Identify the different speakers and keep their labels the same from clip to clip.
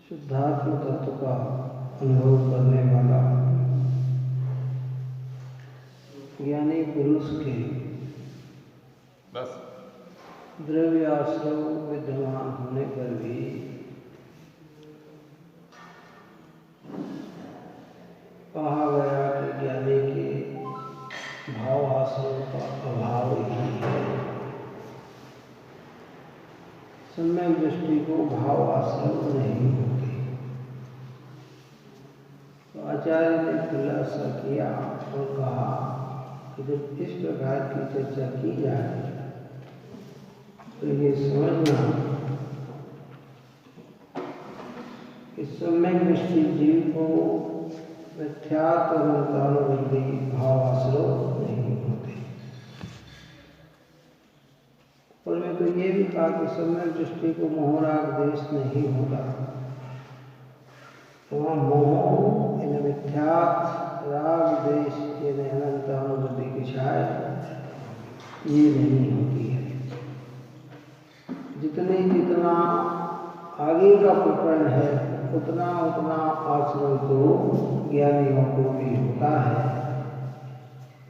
Speaker 1: शुद्धात्म तत्व का अनुभव करने वाला ज्ञानी पुरुष के द्रव्याश्रव विद्यमान होने पर भी कहा गया कि ज्ञानी के भाव आश्रव का अभाव ही है। सम्यक दृष्टि को भाव आश्रव नहीं होते। तो आचार्य ने खुलासा किया और कहा कि जब इस प्रकार की चर्चा की जाए तो ये समझना कि सम्यक दृष्टि जीव को मिथ्यात्व और अंतानुबंधी भावाश्रव नहीं होते। और मैं तो ये भी कहा कि सम्यक दृष्टि को मोहराग देश नहीं होता। वहाँ मोह इन मिथ्यात्व राग देश ये अंतानुबंधी की छाया ये नहीं होती है। जितना आगे का प्रकरण है उतना आश्रय तो ज्ञानियों को भी होता है,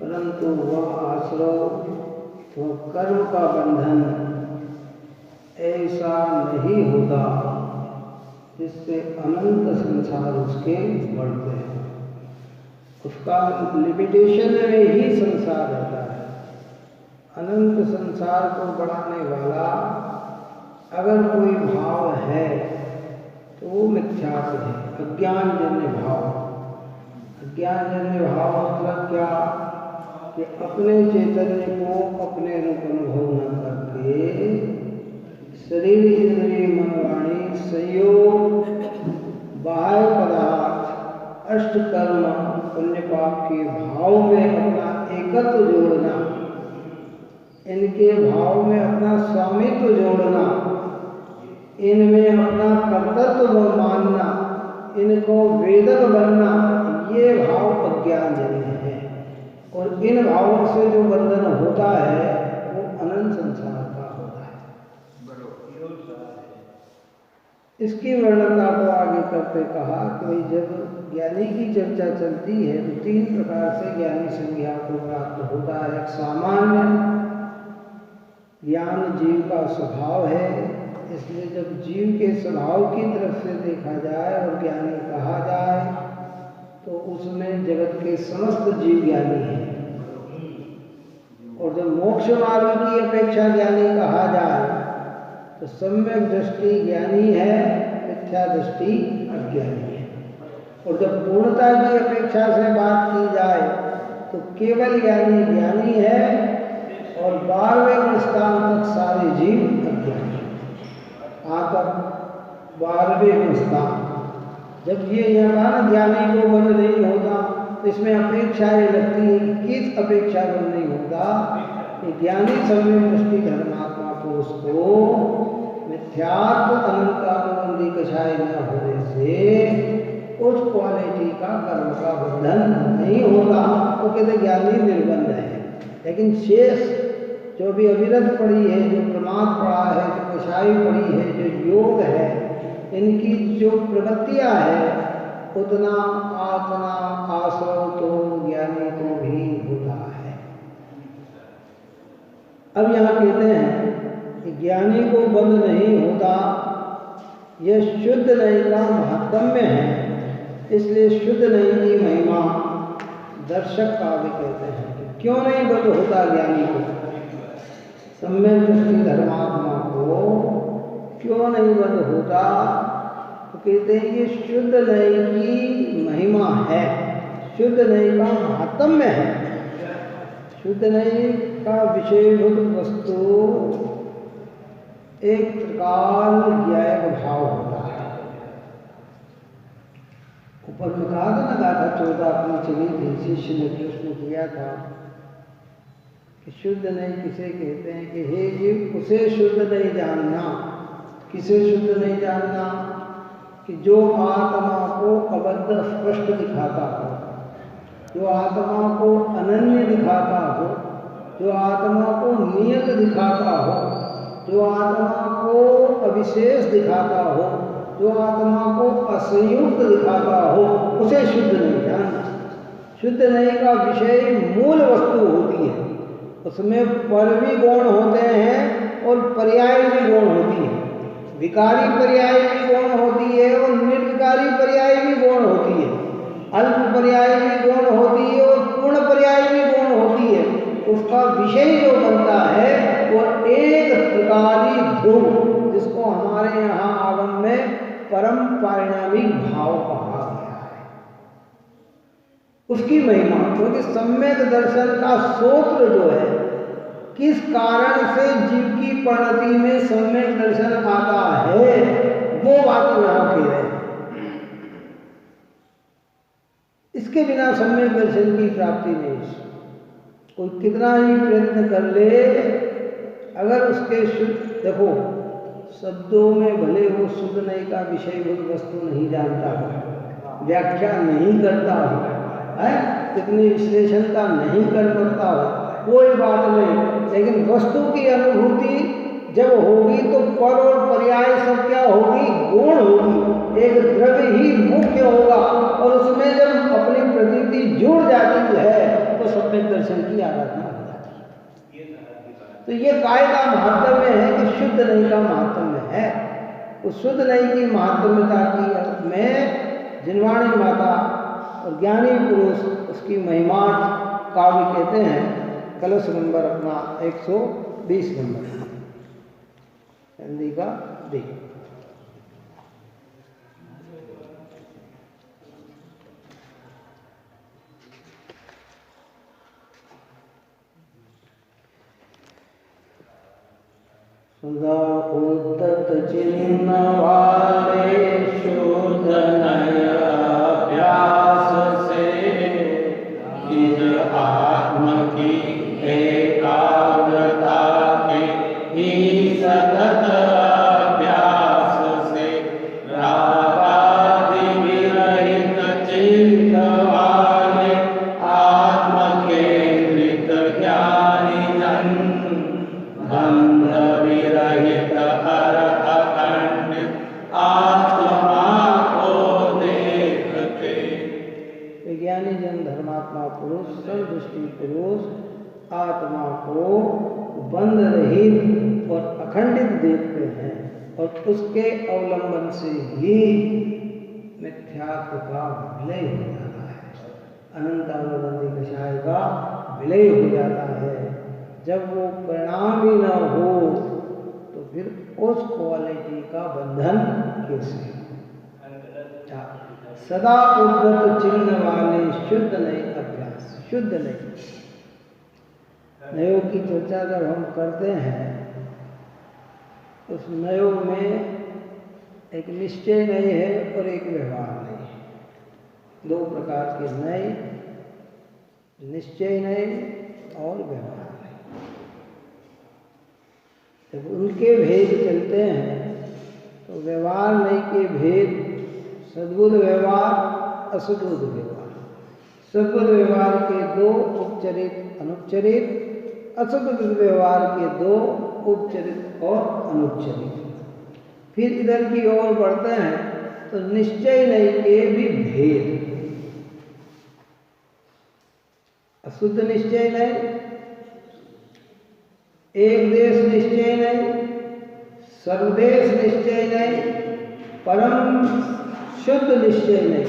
Speaker 1: परंतु वह आश्रय वह कर्म का बंधन ऐसा नहीं होता जिससे अनंत संसार उसके बढ़ते हैं। उसका लिमिटेशन में ही संसार रहता है। अनंत संसार को बढ़ाने वाला अगर कोई भाव है तो वो मिथ्यात्व है, अज्ञानजन्य भाव। अज्ञानजन्य भाव मतलब क्या कि अपने चैतन्य को अपने रूप अनुभव न करके शरीर इंद्रिय मन वाणी संयोग बाह्य पदार्थ अष्टकर्म पुण्य पाप के भाव में अपना एकत्व जोड़ना, इनके भाव में अपना स्वामित्व जोड़ना, इनमें अपना कर्तृत्व मानना, इनको वेदक बनना, ये भाव अज्ञानजन्य है। और इन भावों से जो बंधन होता है वो अनंत संसार का होता है। इसकी वर्णना को आगे करते कहा कि भाई जब ज्ञानी की चर्चा चलती है तो तीन प्रकार से ज्ञानी संज्ञा को प्राप्त होता है। एक सामान्य ज्ञान जीव का स्वभाव है, इसलिए जब जीव के स्वभाव की तरफ से देखा जाए और ज्ञानी कहा जाए तो उसमें जगत के समस्त जीव ज्ञानी हैं। और जब मोक्ष मार्ग की अपेक्षा ज्ञानी कहा जाए तो सम्यक दृष्टि ज्ञानी है, मिथ्या दृष्टि अज्ञानी है। और जब पूर्णता की अपेक्षा से बात की जाए तो केवल ज्ञानी ज्ञानी है और 12वें स्थान तक सारे जीव अज्ञानी है। तक 12वें स्थान, जब ये यहाँ ज्ञानी को बंध नहीं होता तो इसमें अपेक्षा ये लगती है कि किस अपेक्षा बंध नहीं होता कि ज्ञानी सम्यक दृष्टि धर्मात्मा पुरुष को मिथ्यात्व अनंतानुबंधी कषाय न होने से उस क्वालिटी का कर्म का बंधन नहीं होता, तो कहते ज्ञानी निर्बंध है। लेकिन शेष जो भी अविरत पड़ी है, जो प्रमाद पड़ा है, जो कषाय पड़ी है, जो योग है, इनकी जो प्रवृत्तियां है उतना आतना आश्रव तो ज्ञानी को भी होता है। अब यहाँ कहते हैं कि ज्ञानी को बंध नहीं होता, यह शुद्ध नहीं का महात्म्य है, इसलिए शुद्ध नहीं की महिमा दर्शक काव्य कहते हैं कि क्यों नहीं बंध होता ज्ञानी को, सम्यक दृष्टि धर्मात्मा को क्यों नहीं बंध होता, तो कहते हैं ये शुद्ध नहीं की महिमा है, शुद्ध नहीं का महात्म्य है। शुद्ध नहीं का विषयभूत वस्तु एक प्रकार ज्ञायक भाव होता है। ऊपर में कहा था ना, गाथा 14 अपनी चली थी, शिष्य ने प्रश्न किया था कि शुद्ध नहीं किसे कहते हैं, कि हे जीव उसे शुद्ध नहीं जानना। किसे शुद्ध नहीं जानना? कि जो आत्मा को अबद्ध स्पष्ट दिखाता हो, जो आत्मा को अनन्य दिखाता हो, जो आत्मा को नियत दिखाता हो, जो आत्मा को अविशेष दिखाता हो, जो आत्मा को असंयुक्त दिखाता हो, उसे शुद्ध नहीं जानना। शुद्ध नहीं का विषय मूल वस्तु होती है, उसमें पर भी गुण होते हैं और पर्याय भी गुण होती है। विकारी पर्याय भी गुण होती है और निर्विकारी पर्याय भी गुण होती है। अल्प पर्याय भी गुण होती है और पूर्ण पर्याय भी गुण होती है। उसका विषय जो बनता है वो एक प्रकारी ध्रुव, जिसको हमारे यहाँ आगम में परम पारिणामिक भाव कहा गया है, उसकी महिमा। क्योंकि सम्यक दर्शन का सूत्र जो है, किस कारण से जीव की परिणति में सम्यक दर्शन आता है, वो बात यहाँ कह रहे हैं। इसके बिना सम्यक दर्शन की प्राप्ति नहीं। कोई कितना ही प्रयत्न कर ले, अगर उसके शुद्ध, देखो शब्दों में भले वो शुद्ध नहीं का विषयभूत वस्तु नहीं जानता हो, व्याख्या नहीं करता हो, कितनी विश्लेषणता नहीं कर पाता हो, कोई बात नहीं, लेकिन वस्तु की अनुभूति जब होगी तो पर और पर्याय सब क्या होगी? गुण होगी। एक द्रव्य ही मुख्य होगा और उसमें जब अपनी प्रतीति जुड़ जाती है तो सम्यक दर्शन की आराधना हो जाती है। तो ये काय का महात्म्य है कि शुद्ध नहीं का महात्म्य है। उस शुद्ध नहीं की महात्म्यता की में जिनवाणी माता और ज्ञानी पुरुष उसकी महिमा काव्य कहते हैं। कलश नंबर अपना 120 नंबर हिंदी का देख। सदा उद्दत चिन्ह वाले शुद्ध नय अभ्यास से इस आत्म की एकाग्रता के ही सतत अभ्यास से रागादि विरहित चित्त वाले आत्म केंद्रित ज्ञानी जन बंध विरहित हर अखंड आत्मा को देखते। विज्ञानी जन धर्मात्मा पुरुष सर्वदृष्टि पुरुष आत्मा को बंध रहित और अखंडित देखते हैं और उसके अवलंबन से ही मिथ्यात्व का विलय हो जाता है, अनंतानुबंधी कषाय का विलय हो जाता है। जब वो परिणाम ही न हो तो फिर उस क्वालिटी का बंधन कैसे? सदा उद्धत चिन्ह वाले शुद्ध नहीं अभ्यास, शुद्ध नहीं। नयोग की चर्चा जब हम करते हैं, उस नयोग में एक निश्चय नहीं है और एक व्यवहार नहीं है। दो प्रकार के नए, निश्चय नहीं और व्यवहार नहीं। जब उनके भेद चलते हैं तो व्यवहार नहीं के भेद सद्बुद्ध व्यवहार, असद्बुद्ध व्यवहार। सद्बुद्ध व्यवहार के दो उपचरित अनुपचरित, असद्बुद्ध व्यवहार के दो उपचरित और अनुपचरित। फिर इधर की ओर बढ़ते हैं तो निश्चय नहीं के भी भेद, अशुद्ध निश्चय नहीं, एक देश निश्चय नहीं, सर्वदेश निश्चय नहीं, परम शुद्ध निश्चय नहीं।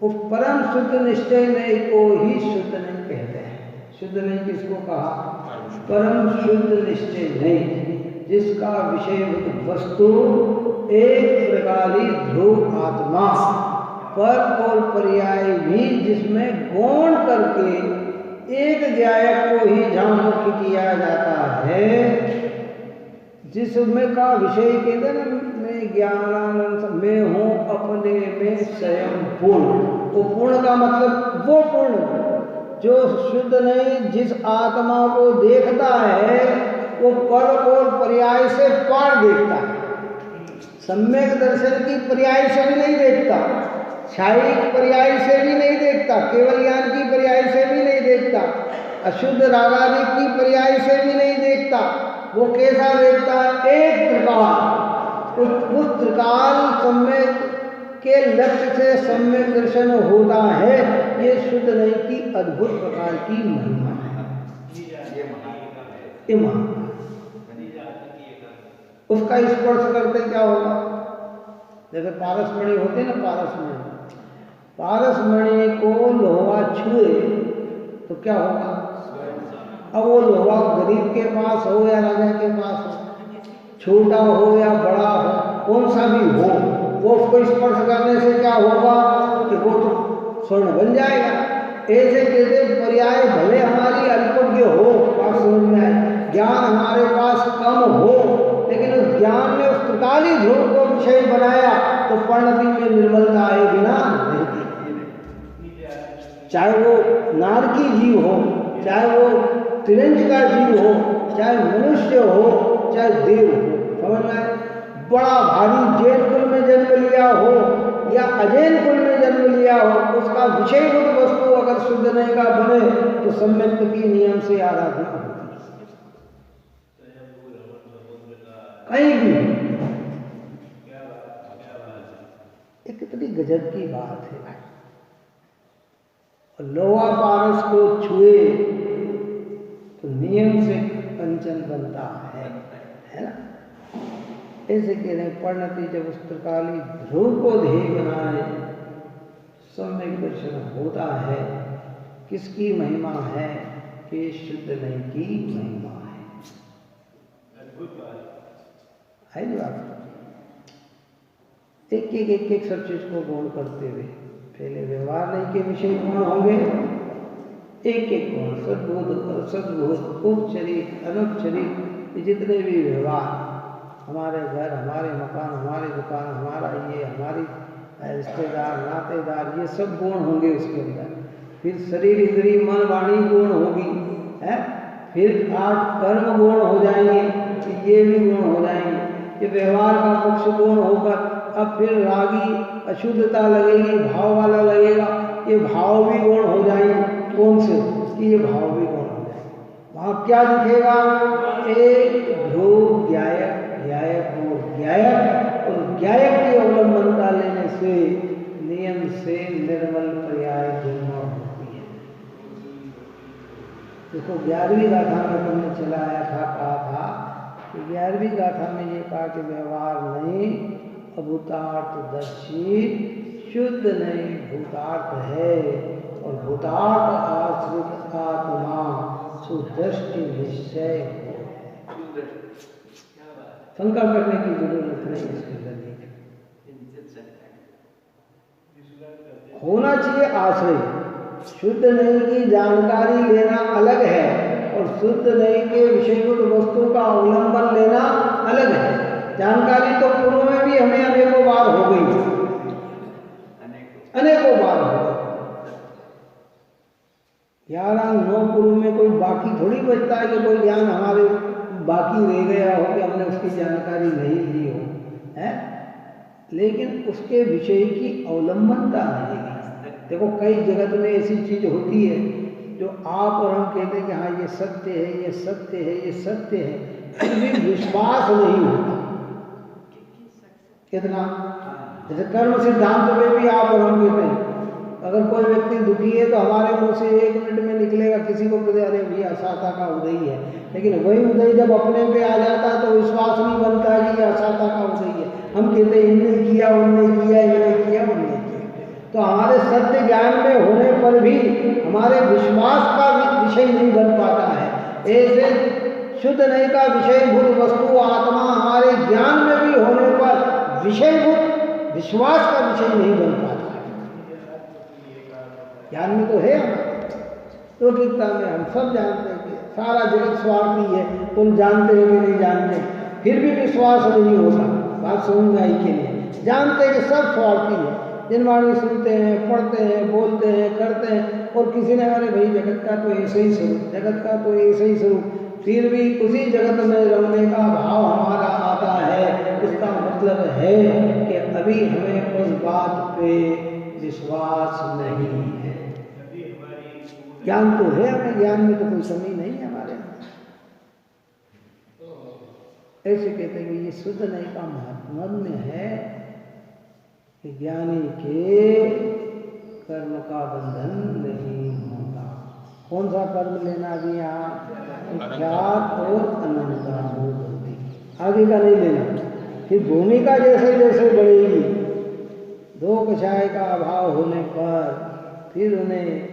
Speaker 1: वो परम शुद्ध निश्चय नहीं को ही शुद्ध नहीं कहते हैं। शुद्ध नहीं किसको कहा? परम शुद्ध निश्चय नहीं, जिसका विषयभूत वस्तु एक प्रकारी ध्रुव आत्मा पर और पर्याय भी जिसमें गौण करके एक ज्ञायक को ही जहाँ मुख्य किया जाता है, जिसमें का विषय कहते हैं मैं ज्ञानानंद में हूँ अपने में स्वयं पूर्ण। तो पूर्ण का मतलब वो पूर्ण जो शुद्ध नहीं, जिस आत्मा को देखता है वो पर और पर्याय से पार देखता है। सम्यक दर्शन की पर्याय से भी नहीं देखता, छायिक पर्याय से भी नहीं देखता, केवल ज्ञान की पर्याय से भी नहीं देखता, अशुद्ध रागादि की पर्याय से भी नहीं देखता। वो कैसा देखता है? एक त्रिकाल, उस त्रिकाल सम्यक के लक्ष्य से सम्यक दर्शन होता है। ये शुद्ध नहीं की अद्भुत प्रकार की महिमा है। उसका स्पर्श करते क्या होगा? जैसे पारसमणि होते ना, पारसमणि को लोहा छुए तो क्या होगा? अब वो लोहा गरीब के पास हो या राजा के पास हो, छोटा हो या बड़ा हो, कौन सा भी हो, वो उसको स्पर्श करने से क्या होगा कि वो तो स्वर्ण बन जाएगा। ऐसे कहते पर्याय भले हमारी अल्पज्ञ हो, पास समझ में आए, ज्ञान हमारे पास कम हो, लेकिन उस ज्ञान ने उस त्रिकाली ध्रुव को विषय बनाया तो परिणति में निर्मलता आए बिना नहीं। चाहे वो नारकी जीव हो, चाहे वो तिरंज का जीव हो, चाहे मनुष्य हो, चाहे देव हो, समझ में आए? बड़ा भारी जैन कुल में जन्म लिया हो या अजैन कुल में जन्म लिया हो, उसका विषयभूत वस्तु अगर शुद्ध नहीं का बने तो सम्यक की नियम से आराधना होती है। कहीं भी एक कितनी गजब की बात है भाई। लोहा पारस को छुए तो नियम से कंचन बनता है ना? ऐसे कह रहे परिणति जब उस त्रिकाली ध्रुव को ध्येय बनाए, सम्यक दर्शन होता है। किसकी महिमा है? कि शुद्ध नहीं की महिमा है ना बात? एक सब चीज को गौण करते हुए पहले व्यवहार नहीं के विषय गुण होंगे, एक एक गुण सद्बुद्ध और सद्बुद्ध, उपचरित अनुपचरित, जितने भी व्यवहार, हमारे घर, हमारे मकान, हमारी दुकान, हमारा ये, हमारी रिश्तेदार, नातेदार, ये सब गुण होंगे उसके अंदर। फिर शरीर, इंद्रिय, मन, वाणी गुण होगी है। फिर 8 कर्म गुण हो जाएंगे, ये भी गुण हो जाएंगे। ये व्यवहार का पक्ष गुण होकर अब फिर रागी अशुद्धता लगेगी, भाव वाला लगेगा, ये भाव भी गुण हो जाएंगे। कौन से? कि ये भाव भी गुण हो जाएंगे। वहाँ क्या दिखेगा? एक ध्रुव ज्ञायक, ज्ञायक और ज्ञायक, और ज्ञायक की अवलंबनता लेने से नियम से निर्मल पर्याय जन्म होती है। देखो 11वीं गाथा में तुमने चलाया था, कहा था कि 11वीं गाथा में ये कहा कि व्यवहार नहीं, अभूतार्थदर्शी, शुद्ध नहीं भूतार्थ है, और भूतार्थ आश्रित आत्मा सुदृष्टि निश्चय हो। शंका करने की जरूरत नहीं इसके अंदर नहीं। होना चाहिए आश्रय। शुद्ध नहीं की जानकारी लेना अलग है और शुद्ध नहीं के विषयभूत वस्तु का अवलंबन लेना अलग है। जानकारी तो पूर्व में भी हमें अनेकों बार हो गई, अनेकों बार हो गई। 11-9 पूर्व में कोई बाकी थोड़ी बचता है कि कोई ज्ञान हमारे बाकी रह गया हो कि हमने उसकी जानकारी नहीं ली हो, है? लेकिन उसके विषय की अवलंबनता नहीं है। देखो कई जगत में ऐसी चीज होती है जो आप और हम कहते हैं कि हाँ ये सत्य है, ये सत्य है, ये सत्य है, फिर भी विश्वास नहीं होता। कितना जैसे कर्म सिद्धांत में भी आप और हम कहते हैं अगर कोई व्यक्ति दुखी है तो हमारे मुंह से 1 मिनट में निकलेगा किसी को कहते अरे भैया असाता का उदय है, लेकिन वही उदय जब अपने पे आ जाता है तो विश्वास नहीं बनता कि ये असाता का उदय है। हम कहते हैं इनने किया, उनने किया, इनने किया, उनने किया। तो हमारे सत्य ज्ञान में होने पर भी हमारे विश्वास का विषय नहीं बन पाता है। ऐसे शुद्ध नहीं का विषयभूत वस्तु आत्मा हमारे ज्ञान में भी होने पर विषयभूत विश्वास का विषय नहीं बन पाता है। ज्ञान में तो है लौकिकता में हम सब जानते हैं कि सारा जगत स्वार्थी है, तुम जानते हो कि नहीं जानते, फिर भी विश्वास नहीं होता। बात समझ में आई के लिए जानते हैं कि सब स्वार्थी है, जिनवाणी सुनते हैं, पढ़ते हैं, बोलते हैं, करते हैं, और किसी ने अरे भाई जगत का तो ऐसे ही स्वरूप, जगत का तो ऐसे ही स्वरूप, फिर भी उसी जगत में रहने का भाव हमारा आता है। इसका मतलब है कि अभी हमें उस बात पे विश्वास नहीं है। ज्ञान तो है हमें, ज्ञान में तो कोई कमी नहीं है हमारे। ऐसे कहते हैं कि ये शुद्ध नहीं का महत्व है कि ज्ञानी के कर्म का बंधन नहीं होता। कौन सा कर्म लेना भी यहाँ मिथ्यात्व और अनंतानुभूति, आगे का नहीं लेना। फिर भूमिका जैसे जैसे बढ़ेगी, 2 कषाय का अभाव होने पर फिर उन्हें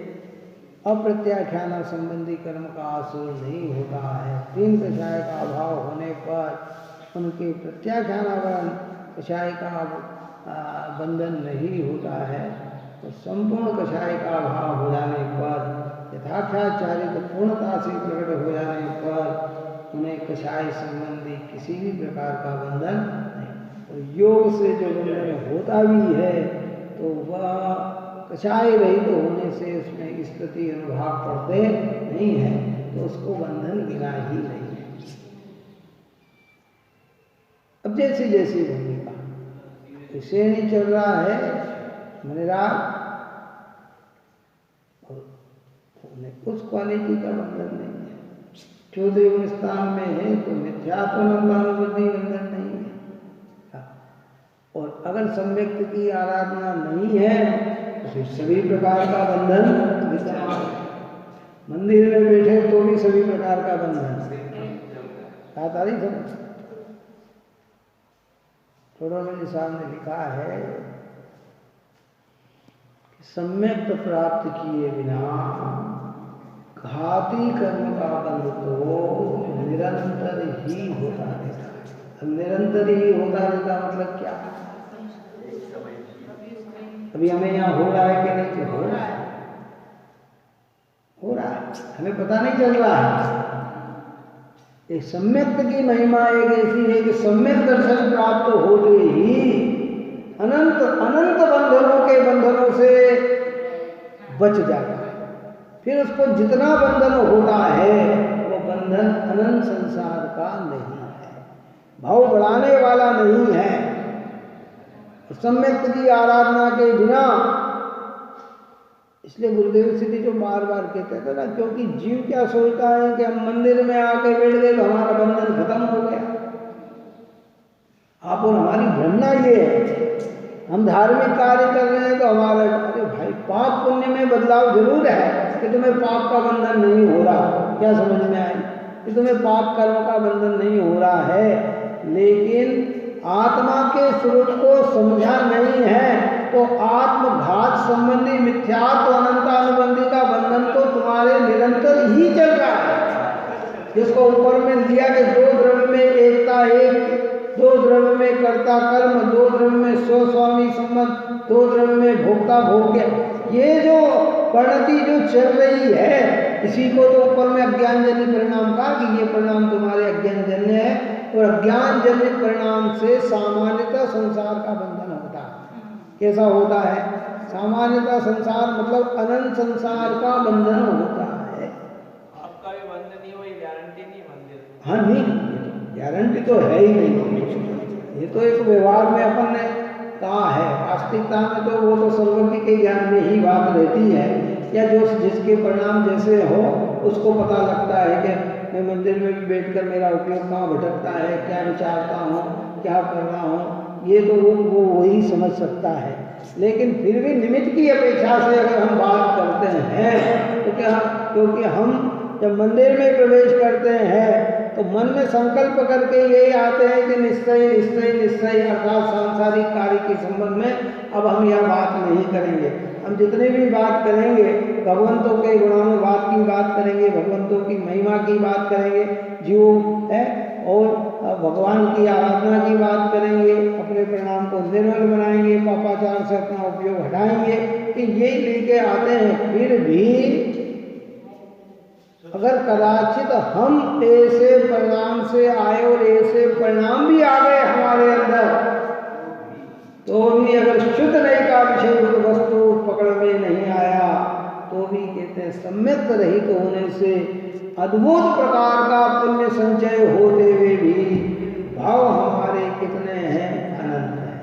Speaker 1: अप्रत्याख्यान संबंधी कर्म का आश्रय नहीं होता है। 3 कषाय का अभाव होने पर उनके प्रत्याख्यानावरण कषाय का बंधन नहीं होता है। तो संपूर्ण कषाय का अभाव हो जाने पर यथाख्याचारित पूर्णता से प्रकट हो जाने पर उन्हें कषाय संबंधी किसी भी प्रकार का बंधन नहीं। और योग से जो बंधन होता भी है तो वह कषाय रहित तो होने से उसमें स्थिति अनुभाव पड़ते नहीं है, तो उसको बंधन गिना ही नहीं है। अब जैसी जैसी भूमिका श्रेणी चल रहा है मनिराज, उस क्वालिटी का बंधन नहीं है। 14वें स्थान में है तो मिथ्यात्वानुभूति बंधन नहीं है। और अगर सम्यक्त की आराधना नहीं है तो फिर सभी प्रकार का बंधन विद्यमान। मंदिर में बैठे तो भी सभी प्रकार का बंधन। बात आ रही समझ? थोड़ा साहब ने लिखा है कि सम्यक्त प्राप्त किए बिना घाती कर्म का बंध तो निरंतर ही होता रहता है। अब निरंतर ही होता रहता मतलब क्या? अभी हमें यहाँ हो रहा है कि नहीं? तो हो रहा है, हो रहा है, हमें पता नहीं चल रहा है। एक सम्यक्त की महिमा एक ऐसी है कि सम्यक दर्शन प्राप्त होते ही अनंत अनंत बंधनों के बंधनों से बच जाता है। फिर उसको जितना बंधन होता है वो बंधन अनंत संसार का नहीं है, भाव बढ़ाने वाला नहीं है। सम्यक्त की आराधना के बिना, इसलिए गुरुदेव सिद्धि जो बार बार कहते थे ना, क्योंकि जीव क्या सोचता है कि हम मंदिर में आके बैठ गए तो हमारा बंधन खत्म हो गया। आप और हमारी भ्रमना ये है, हम धार्मिक कार्य कर रहे हैं तो हमारा, अरे भाई पाप पुण्य में बदलाव जरूर है कि तुम्हें पाप का बंधन नहीं हो रहा। क्या समझ में आई? कि तुम्हें पाप कर्म का बंधन नहीं हो रहा है, लेकिन आत्मा के स्वरूप को समझा नहीं है तो आत्मघात संबंधी मिथ्यात्व अनंतानुबंधी का बंधन तो तुम्हारे निरंतर ही चल रहा है। जिसको ऊपर में लिया कि 2 द्रव्य में एकता एक दो द्रव्य में कर्ता कर्म, दो द्रव्य में स्वस्वामी संबंध, दो द्रव्य में भोक्ता भोग्य। ये जो परिणति जो चल रही है, इसी को तो ऊपर में अज्ञानजन्य परिणाम कहा कि ये परिणाम तुम्हारे अज्ञानजन्य है। और अज्ञानजन्य परिणाम से सामान्यतः संसार का बंधन होता है। कैसा होता है? सामान्यतः संसार मतलब अनंत संसार का बंधन होता है।
Speaker 2: आपका भी बंधन नहीं, वही गारंटी नहीं बंधन।
Speaker 1: हाँ नहीं, गारंटी तो है ही नहीं। ये तो एक व्यवहार में अपन ने कहा है, वास्तविकता में तो वो तो सर्वज्ञ के ज्ञान में ही बात रहती है। या जो जिसके परिणाम जैसे हो उसको पता लगता है कि मैं मंदिर में भी बैठकर मेरा उपयोग कहाँ भटकता है, क्या विचारता हूँ, क्या कर रहा हूँ, ये तो वो वही समझ सकता है। लेकिन फिर भी निमित्त की अपेक्षा से अगर हम बात करते हैं तो क्या, क्योंकि हम जब मंदिर में प्रवेश करते हैं तो मन में संकल्प करके यही आते हैं कि निश्चय निश्चय निश्चय, अर्थात सांसारिक कार्य के संबंध में अब हम यह बात नहीं करेंगे। हम जितने भी बात करेंगे भगवंतों के गुणानुवाद की बात करेंगे, भगवंतों की महिमा की बात करेंगे, जीव है, और भगवान की आराधना की बात करेंगे, अपने परिणाम को निर्मल बनाएंगे, पापाचार से अपना उपयोग हटाएंगे, कि ये लेके आते हैं। फिर भी अगर कदाचित हम ऐसे परिणाम से आए और ऐसे परिणाम भी आ गए हमारे अंदर, तो भी अगर शुद्ध नहीं का विषय वस्तु पकड़ में नहीं आया, तो भी कहते हैं सम्यक रहित होने से अद्भुत प्रकार का पुण्य संचय होते हुए भी भाव हमारे कितने हैं, अनंत है।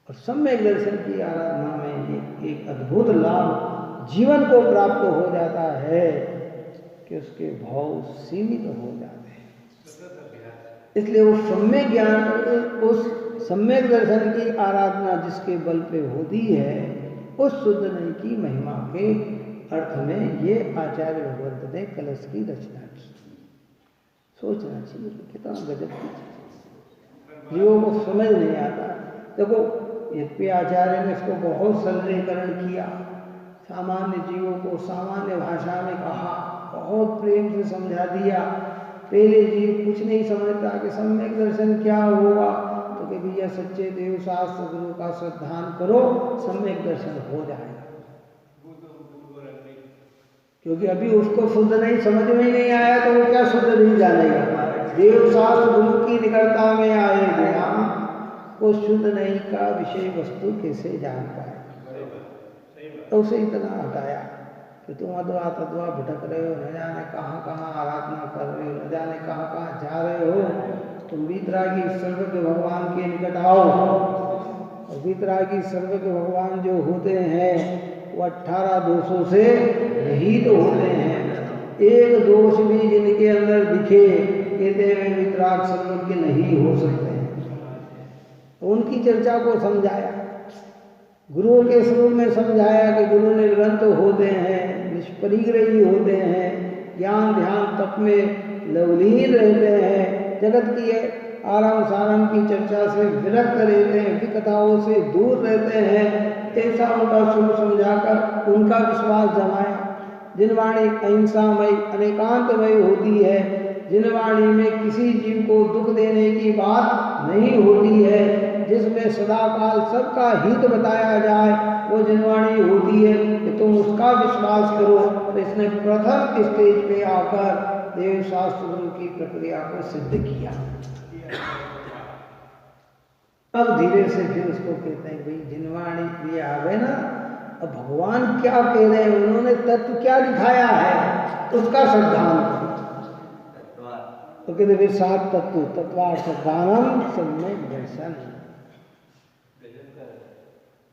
Speaker 1: और सम्यक दर्शन की आराधना में ये एक अद्भुत लाभ जीवन को प्राप्त हो जाता है कि उसके भाव सीमित हो जाते हैं। इसलिए वो सम्यक ज्ञान, उस सम्यक दर्शन की आराधना जिसके बल पे होती है, उस शुद्ध नहीं की महिमा के अर्थ में ये आचार्य भगवंत ने कलश की रचना की। सोचना चाहिए कितना गजब की चीज, जीवों को समझ नहीं आता। देखो यद्यपि आचार्य ने इसको बहुत सरलीकरण किया, सामान्य जीवों को सामान्य भाषा में कहा, बहुत प्रेम से समझा दिया। पहले जीव कुछ नहीं समझता कि सम्यक दर्शन क्या होगा, तो कि भैया सच्चे देव शास्त्र गुरु का श्रद्धान करो, सम्यक दर्शन हो जाएगा। क्योंकि अभी उसको शुद्ध नहीं समझ में ही नहीं आया, तो वो क्या शुद्ध नहीं जानेगा। देव शास्त्र गुरु की निकटता में आए बिना वो शुद्ध नहीं का विषय वस्तु कैसे जान पाए। तो उसे इतना हटाया कि तुम अद्वा तद्वा भटक रहे हो, न जाने कहाँ कहाँ आराधना कर रहे हो, न जाने कहाँ कहाँ जा रहे हो। तुम वीतरागी सर्वज्ञ भगवान के निकट आओ। और वीतरागी सर्वज्ञ भगवान जो होते हैं वो 18 दोषों से रहित तो होते हैं। एक दोष भी जिनके अंदर दिखे, कहते हैं वीतराग सर्वज्ञ नहीं हो सकते। उनकी चर्चा को समझाया, गुरुओं के स्वरूप में समझाया कि गुरु निर्ग्रंथ होते हैं, निष्परिग्रही होते हैं, ज्ञान ध्यान तप में लवलीन रहते हैं, जगत की आराम साराम की चर्चा से विरक्त रहते हैं, विकथाओं से दूर रहते हैं। ऐसा उनका स्वरूप समझाकर उनका विश्वास जमाया। जिन वाणी अहिंसामय अनेकांतमय होती है, जिन वाणी में किसी जीव को दुख देने की बात नहीं होती है, जिसमें सदाकाल सबका हित बताया जाए, वो जिनवाणी होती है कि तुम उसका विश्वास करो। तो इसने प्रथम स्टेज पे आकर देव शास्त्र गुरु की प्रक्रिया को सिद्ध किया। अब धीरे से फिर उसको कहते हैं भाई जिनवाणी ये आ गए ना, अब भगवान क्या कह रहे हैं, उन्होंने तत्व क्या दिखाया है, उसका श्रद्धान। तो कहते फिर 7 तत्व, तत्वा श्रद्धानम सम्यक दर्शन।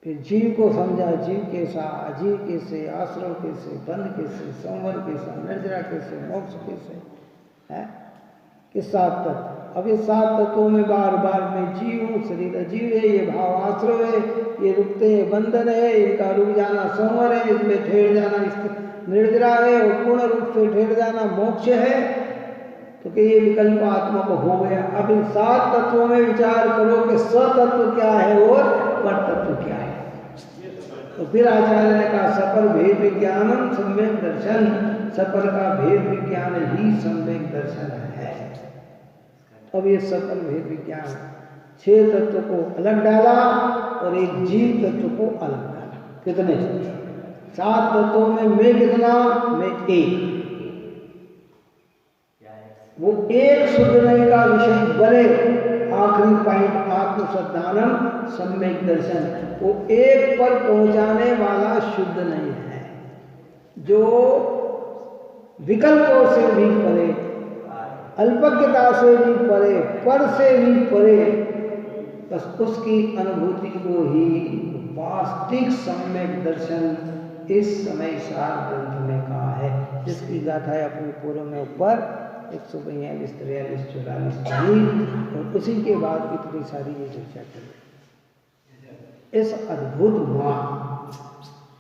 Speaker 1: फिर जीव को समझा, जीव कैसा, अजीव कैसे, आश्रव कैसे, बंध कैसे, संवर कैसा, निर्जरा कैसे, मोक्ष कैसे है, कि 7 तत्व। अब ये 7 तत्वों में बार बार मैं जीव हूँ, शरीर अजीव है, ये भाव आश्रव है, ये रुकते हैं बंधन है, इनका रुक जाना संवर है, इसमें ठहर जाना निर्जरा है, और पूर्ण रूप से ठहर जाना मोक्ष है। तो कि ये विकल्प आत्मक हो गया। अब इन 7 तत्वों में विचार करो कि सतत्व क्या है और पर तत्व क्या है। तो फिर आचार्य ने कहा सपर भेद विज्ञानम सम्यक दर्शन, सपर का भेद विज्ञान ही सम्यक दर्शन है। अब ये सकल भेद विज्ञान 6 तत्व को अलग डाला और एक जीव तत्व को अलग डाला। कितने? 7 तत्वों में मैं कितना? मैं एक। वो एक शुद्ध नहीं का विषय बने। आखिरी पॉइंट आत्मसद्धानम सम्यक दर्शन, वो एक पर पहुंचाने वाला शुद्ध नहीं है, जो विकल्पों से भी परे, अल्पज्ञता से भी परे, पर से भी परे, बस उसकी अनुभूति को ही वास्तविक सम्यक दर्शन इस समय सार ग्रंथ में कहा है, जिसकी गाथाएं अपने पूर्व में ऊपर 142, 43, 44 पढ़ी और उसी के बाद इतनी सारी ये चर्चा करें। इस अद्भुत मां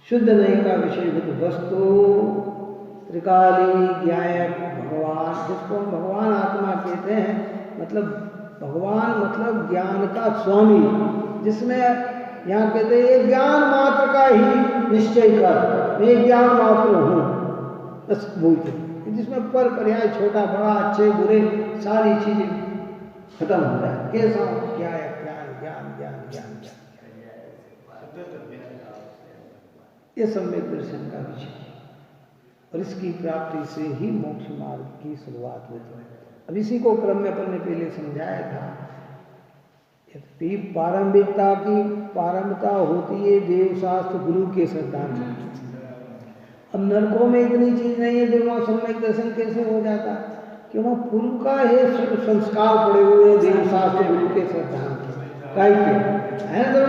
Speaker 1: शुद्ध नहीं का विषयभूत वस्तु त्रिकाली ज्ञायक भगवान, जिसको हम भगवान आत्मा कहते हैं, मतलब भगवान मतलब ज्ञान का स्वामी, जिसमें यहाँ कहते हैं ये ज्ञान मात्र का ही निश्चय कर, मैं ज्ञान मात्र हूँ, बस बोलते, जिसमें पर पर्याय छोटा बड़ा अच्छे बुरे सारी चीजें खत्म हो जाए। कैसा क्या है? ज्ञान ज्ञान ज्ञान ज्ञान ज्ञान, ये सम्यक दर्शन का विषय है और इसकी प्राप्ति से ही मोक्ष मार्ग की शुरुआत होती है। अब इसी को क्रम में अपन ने पहले समझाया था। यदि पारंभिकता की पारंपरिकता होती है देवशास्त्र गुरु के सिद्धांत। अब नरकों में इतनी चीज नहीं है, जो वहाँ सम्यक दर्शन कैसे हो जाता है? कि वहाँ पूर्व का है संस्कार पड़े हुए हैं देवशास्त्र गुरु के सिद्धांत के है ना।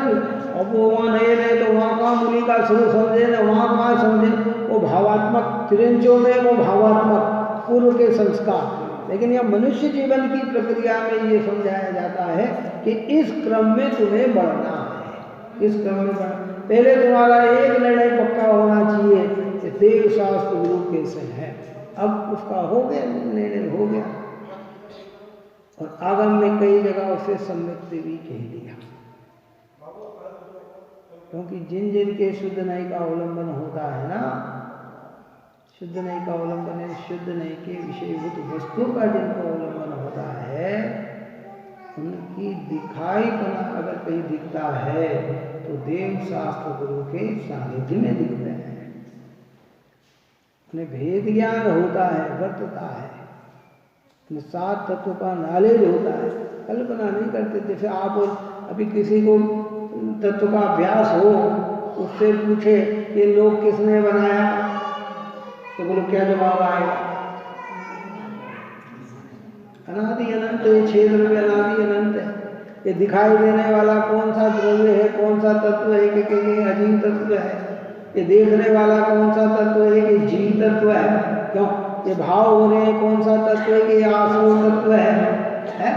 Speaker 1: अब वो वहाँ नहीं रहे तो वहाँ कहाँ मुनि का शुरू समझे ना, वहाँ कहाँ समझे, वो भावात्मक तिरंचों में वो भावात्मक पूर्व के संस्कार। लेकिन यह मनुष्य जीवन की प्रक्रिया में ये समझाया जाता है कि इस क्रम में तुम्हें बढ़ना है, इस क्रम में बढ़ना। पहले तुम्हारा एक निर्णय पक्का होना चाहिए कि देव शास्त्र गुरु कैसे है। अब उसका हो गया, निर्णय हो गया और आगम में कई जगह उसे सम्यक भी कह दिया, क्योंकि जिन जिन के शुद्ध नहीं का अवलंबन होता है ना, शुद्ध नहीं का अवलंबन है, शुद्ध नहीं के विषयभूत वस्तु का जिनको अवलंबन होता है, उनकी दिखाई पना अगर कहीं दिखता है तो देव शास्त्र गुरु के सानिध्य में दिखते हैं। उन्हें भेद ज्ञान होता है, वर्तता है, उन्हें 7 तत्व का नॉलेज होता है, कल्पना नहीं करते। जैसे आप अभी किसी को तत्व का अभ्यास हो, उससे पूछे ये लोग किसने बनाया, तो बोलो क्या जवाब आएगा? अनादि अनंत, ये 6 द्रव्य अनादि अनंत है। ये दिखाई देने वाला कौन सा द्रव्य है, कौन सा तत्व है कि अजीव तत्व है? ये देखने वाला कौन सा तत्व है कि जीव तत्व है? क्यों ये भाव हो रहे हैं, कौन सा तत्व है कि आसुर तत्व है?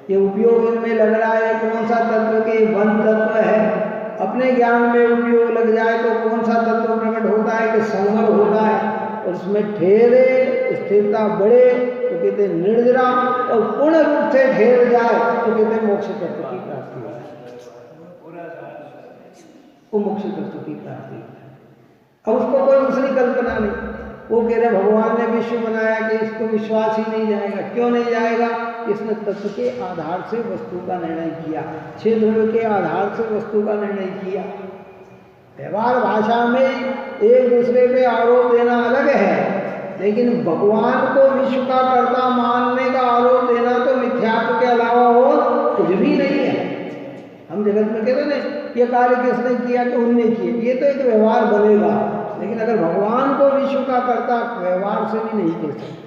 Speaker 1: ये उपयोग इनमें लग रहा है, कौन सा तत्व के वन तत्व है? अपने ज्ञान में उपयोग लग जाए तो कौन सा तत्व प्रकट होता है कि संवर होता है, और उसमें ठहरे स्थिरता बढ़े तो कहते निर्जरा, और पूर्ण रूप से ठहर जाए तो कहते मोक्ष तत्व की प्राप्ति हो, वो मोक्ष तत्व की प्राप्ति है। अब उसको कोई दूसरी कल्पना नहीं। वो कह रहे भगवान ने विश्व बनाया कि इसको विश्वास ही नहीं जाएगा। क्यों नहीं जाएगा? इसने तत्व के आधार से वस्तु का निर्णय किया, 6 द्रव्य के आधार से वस्तु का निर्णय किया। व्यवहार भाषा में एक दूसरे पे आरोप देना अलग है, लेकिन भगवान को विश्व का कर्ता मानने का आरोप देना तो मिथ्यात्व के अलावा और कुछ भी नहीं है। हम जगत में कहते हैं ये कार्य किसने किया कि उनने किए, ये तो एक व्यवहार बनेगा, लेकिन अगर भगवान को विश्व का कर्ता व्यवहार से भी नहीं कह सकते।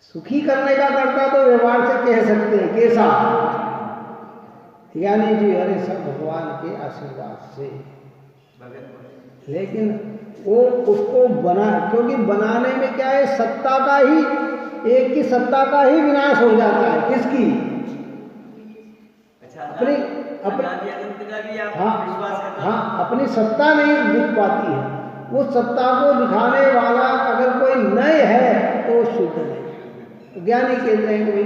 Speaker 1: सुखी करने का कर्ता तो व्यवहार से कह सकते हैं, कैसा? यानी जी अरे सब भगवान के आशीर्वाद से, लेकिन वो उसको बना, क्योंकि बनाने में क्या है, सत्ता का ही, एक की सत्ता का ही विनाश हो जाता है। किसकी? अपनी अपनी सत्ता नहीं दिख पाती है। वो सत्ता को दिखाने वाला अगर कोई नय है तो शुद्ध नहीं। ज्ञानी कहते हैं कि भाई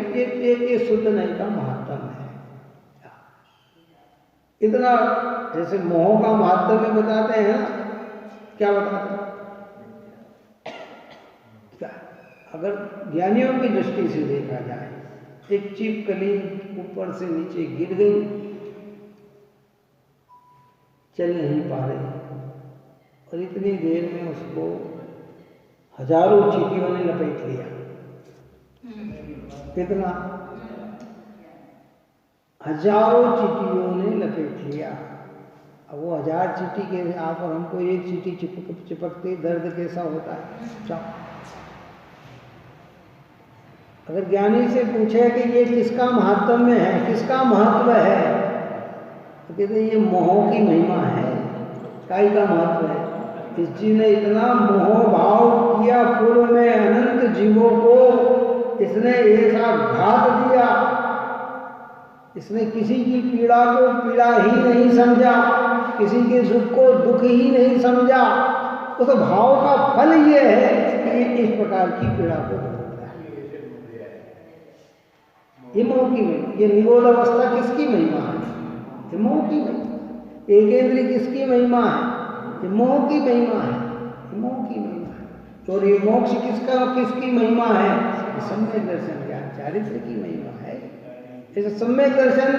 Speaker 1: ये शुद्ध नहीं का महात्म है। इतना जैसे मोह का महात्म्य बताते हैं, क्या बताते हैं? क्या अगर ज्ञानियों की दृष्टि से देखा जाए, एक छिपकली ऊपर से नीचे गिर गई, चल नहीं पा रही, और इतनी देर में उसको हजारों चींटियों ने लपेट लिया। कितना? हजारों चींटियों ने लपेट लिया। अब वो 1000 चींटी के आप और हमको एक चींटी चिपकते दर्द कैसा होता है। अगर ज्ञानी से पूछे कि ये किसका महात्म्य है, किसका महत्व है, तो कहते ये मोह की महिमा है। काय का महत्व है? इस जीव ने इतना मोह भाव किया, पूर्व में अनंत जीवों को इसने ऐसा घात दिया, इसने किसी की पीड़ा को पीड़ा ही नहीं समझा, किसी के दुख को दुख ही नहीं समझा। उस भाव का फल ये है कि ये इस प्रकार की पीड़ा को भोगता है। ये मोह की महिमा, ये निरोध अवस्था किसकी महिमा है? ये मोह की महिमा। एकेंद्री किसकी महिमा है? ये मोह की महिमा है। ये मोह की महिमा है। और ये मोक्ष किसकी महिमा है? ये सम्यक दर्शन ज्ञान चारित्र की महिमा है। इस सम्यक दर्शन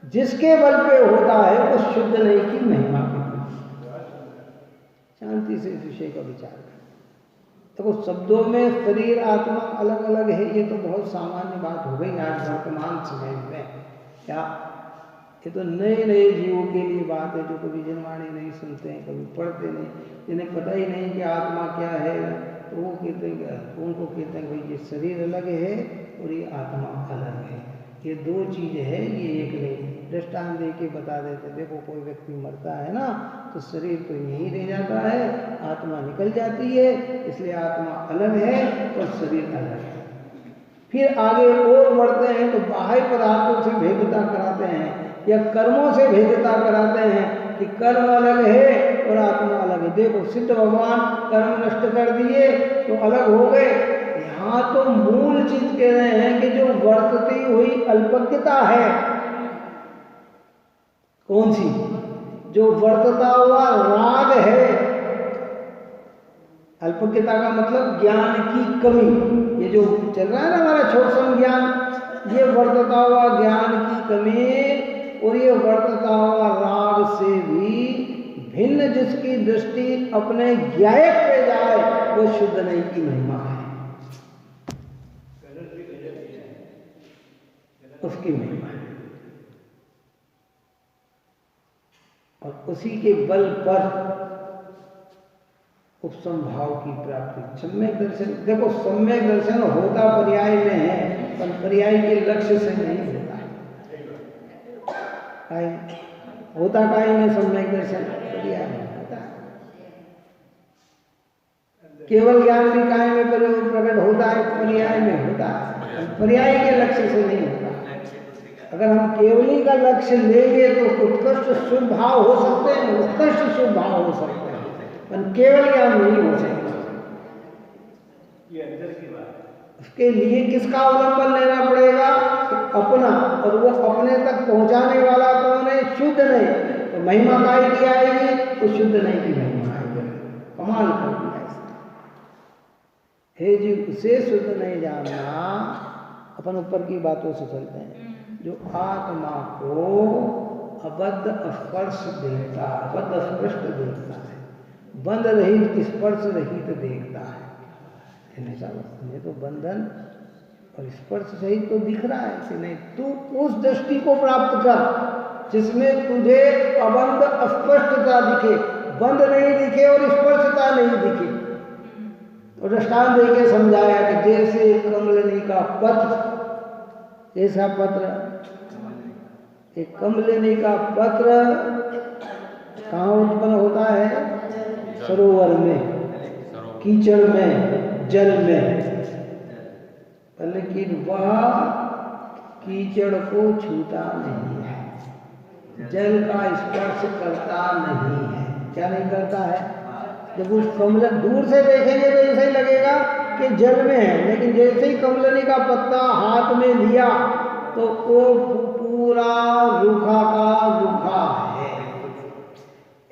Speaker 1: जिसके बल पे होता है वो शुद्ध नहीं की महिमा की। शांति से इस विषय का विचार करें। देखो शब्दों में शरीर आत्मा अलग अलग है, ये तो बहुत सामान्य बात हो गई आज वर्तमान समय में। क्या ये तो नए नए जीवों के लिए बात है, जो कभी जनवाणी नहीं सुनते हैं, कभी पढ़ते नहीं, जिन्हें पता ही नहीं कि आत्मा क्या है, तो वो कहते हैं, उनको कहते हैं भाई ये शरीर अलग है और ये आत्मा अलग है, ये दो चीज़ है, ये एक नहीं। दृष्टांत दे के बता देते, देखो कोई व्यक्ति मरता है ना, तो शरीर तो यहीं रह जाता है, आत्मा निकल जाती है, इसलिए आत्मा अलग है और शरीर अलग है। फिर आगे और बढ़ते हैं तो बाह्य पदार्थों से भेदता कराते हैं या कर्मों से भेदता कराते हैं कि कर्म अलग है और आत्मा अलग है। देखो सिद्ध भगवान कर्म नष्ट कर दिए तो अलग हो गए। यहाँ तो मूल चीज कह रहे हैं कि जो वर्तती हुई अल्पज्ञता है, कौन सी? जो वर्तता हुआ राग है। अल्पज्ञता का मतलब ज्ञान की कमी। ये जो चल रहा है ना हमारा छोटसम ज्ञान, ये वर्तता हुआ ज्ञान की कमी और ये वर्तता हुआ राग से भी भिन्न जिसकी दृष्टि अपने ज्ञायक पे जाए वो शुद्ध नहीं की महिमा है, उसकी महिमा है। और उसी के बल पर उपसम भाव की प्राप्ति। सम्यक दर्शन, देखो सम्यक दर्शन होता पर्याय में है, पर पर्याय के लक्ष्य से नहीं होता है। होता काय में सम्यक दर्शन पर्याय में होता है। केवल ज्ञान भी काय में प्रकट होता है, पर्याय में होता है, पर्याय के लक्ष्य से नहीं होता। अगर हम केवली का लक्ष्य लेंगे तो उत्कृष्ट शुभ भाव हो सकते हैं, उत्कृष्ट शुभ भाव हो सकते हैं, पर केवल ज्ञान नहीं हो सकता।
Speaker 2: ये अंदर की बात है।
Speaker 1: उसके लिए किसका अवलंबन लेना पड़ेगा? अपना। और वो अपने तक पहुंचाने वाला कौन है? शुद्ध नहीं। तो महिमा काय की आएगी? तो शुद्ध नहीं की महिमा आएगी। कमाल कर दिया इसने। हे जी, उसे शुद्ध नहीं जानना। अपन ऊपर की बातों से चलते हैं। जो आत्मा को अबद्ध स्पर्श देखता, अबद्ध स्पृष्ट देखता है, बंध रहित स्पर्श रहित देखता है। ये तो बंधन और स्पर्श सहित तो दिख रहा है कि नहीं। तू उस दृष्टि को प्राप्त कर जिसमें तुझे अबंध अस्पष्टता दिखे, बंध नहीं दिखे और स्पर्शता नहीं दिखे। और दृष्टांत देके समझाया कि जैसे कमलिनी का पत्र, जैसा पत्र, एक कमलिनी का पत्र कहाँ उत्पन्न होता है? सरोवर में, कीचड़ में, जल में। लेकिन वह कीचड़ को छूता नहीं है, जल का स्पर्श करता नहीं है। क्या नहीं करता है? जब उस कमल दूर से देखेंगे तो ऐसा ही लगेगा कि जल में है, लेकिन जैसे ही कमलनी का पत्ता हाथ में लिया तो वो पूरा रूखा का रूखा है।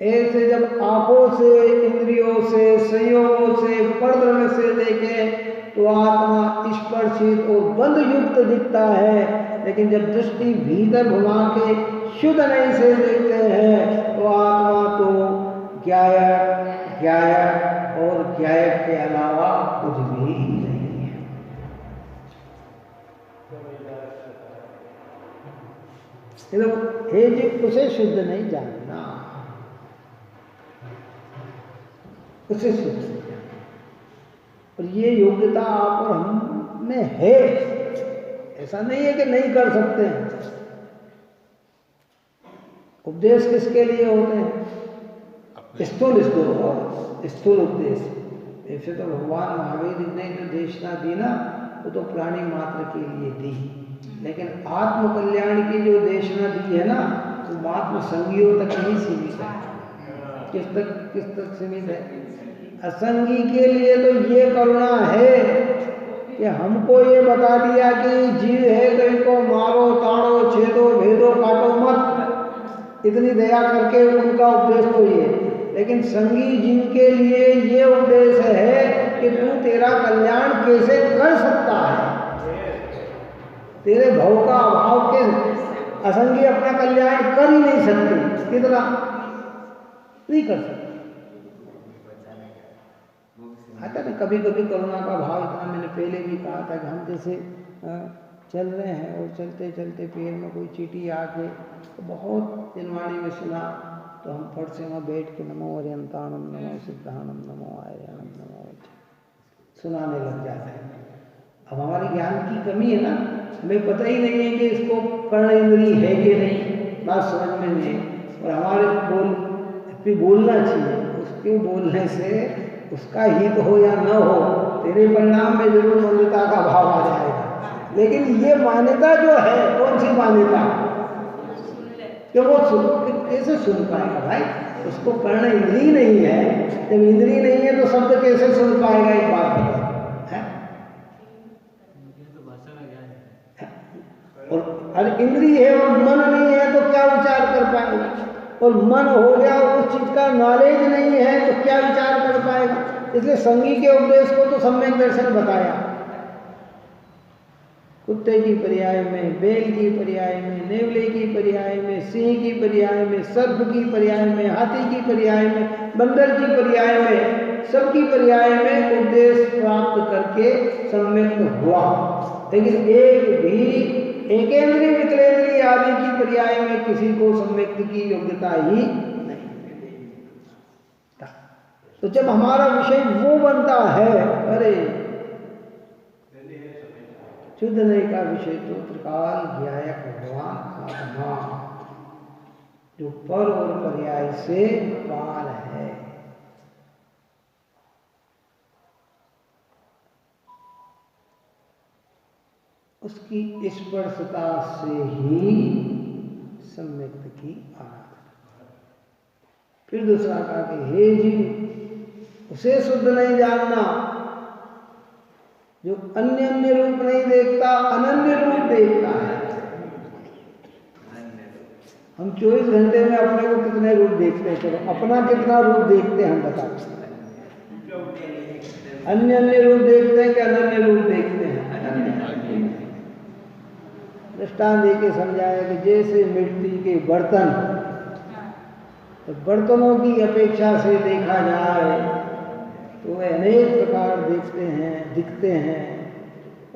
Speaker 1: ऐसे जब आंखों से, इंद्रियों से, संयोगों से, परदृष्टि से देखें तो आत्मा स्पर्शित और बंध युक्त दिखता है, लेकिन जब दृष्टि भीतर घुमा के शुद्ध नहीं से देखते हैं तो आत्मा तो ज्ञायक ज्ञायक और ज्ञायक के अलावा कुछ भी नहीं है। हे जी, उसे शुद्ध नहीं जानना, उसे शुद्ध नहीं जानना। और ये योग्यता आप और हम में है, ऐसा नहीं है कि नहीं कर सकते हैं। उपदेश किसके लिए होते हैं? स्थूल स्थूल उपदेश। ऐसे तो भगवान महावीर ने जो देशना दी ना, वो तो प्राणी मात्र के लिए दी, लेकिन आत्म कल्याण की जो देशना दी है ना, वो मात्र संगियों तक ही सीमित है। किस तक सीमित है? असंगी के लिए तो ये करुणा है कि हमको ये बता दिया कि जीव है तो इनको मारो, ताड़ो, छेदो, भेदो, काटो मत, इतनी दया करके उनका उपदेश तो ये। लेकिन संगी जिनके लिए ये उपदेश है कि तू तेरा कल्याण कैसे कर सकता है, तेरे भव का अभाव के असंगी अपना कल्याण कर ही नहीं सकते, कितना नहीं कर सकते। आता ना कभी कभी करुणा का भाव इतना, मैंने पहले भी कहा था कि हम जैसे चल रहे हैं और चलते चलते पैर में कोई चींटी आके तो बहुत दिनवाणी में सुना, तो हम फट से वहाँ बैठ के नमो अर्यंताणम, नमो सिद्धानम, नमो आर्याणम, नमो सुनाने लग जाते हैं। अब हमारी ज्ञान की कमी है ना, हमें पता ही नहीं है कि इसको कर्ण इंद्री है कि नहीं, बात समझ में नहीं। और हमारे बोलना चाहिए, उसके बोलने से उसका हित हो या न हो, तेरे परिणाम में जरूर मान्यता का भाव आ जाएगा। लेकिन ये मान्यता जो है, कौन सी मान्यता कि वो कैसे सुन पाएगा भाई? उसको कर्ण इंद्री नहीं है, जब इंद्री नहीं है तो शब्द कैसे सुन पाएगा? एक बात है। और अरे इंद्री है और मन नहीं है तो क्या विचार कर पाएगा? और मन हो गया, उस चीज का नॉलेज नहीं है तो क्या विचार कर पाएगा? इसलिए संगी के उपदेश को तो सम्यक दर्शन बताया। कुत्ते की पर्याय में, बैल की पर्याय में, नेवले की पर्याय में, सिंह की पर्याय में, सर्प की पर्याय में, हाथी की पर्याय में, बंदर की पर्याय में, सबकी पर्याय में उपदेश प्राप्त करके सम्यक हुआ। लेकिन एक भी एकेंद्रीय विकलेंद्रीय आदि की पर्याय में किसी को सम्यक्त की योग्यता ही नहीं। तो जब हमारा विषय वो बनता है, अरे शुद्ध नहीं का विषय तो त्रिकाल ज्ञायक भगवान आत्मा, जो पर और पर्याय से पार है। उसकी स्पर्शता से ही सम्यक्त की आराधना। फिर दूसरा कहा कि हे जीव, उसे शुद्ध नहीं जानना जो अन्य अन्य रूप नहीं देखता, अनन्य रूप देखता है। हम 24 घंटे में अपने को कितने रूप देखते हैं? चलो अपना कितना रूप देखते हैं हम बताते हैं। अन्य अन्य रूप देखते हैं कि अनन्य रूप देखते हैं? दृष्टांत देके समझाया कि जैसे मिट्टी के बर्तन, तो बर्तनों की अपेक्षा से देखा जाए तो वे अनेक प्रकार दिखते हैं,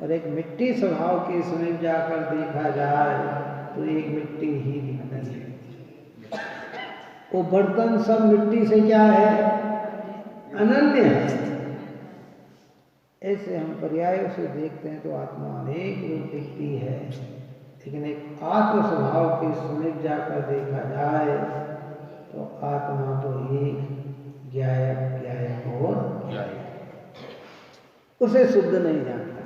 Speaker 1: और एक मिट्टी स्वभाव के समीप जाकर देखा जाए तो एक मिट्टी ही दिखती है। वो बर्तन सब मिट्टी से क्या है? अनन्य है। ऐसे हम पर्यायों से देखते हैं तो आत्मा अनेक रूप दिखती है, लेकिन एक आत्म स्वभाव के समीप जाकर देखा जाए तो आत्मा तो एक ज्ञायक और उसे शुद्ध नहीं जानता।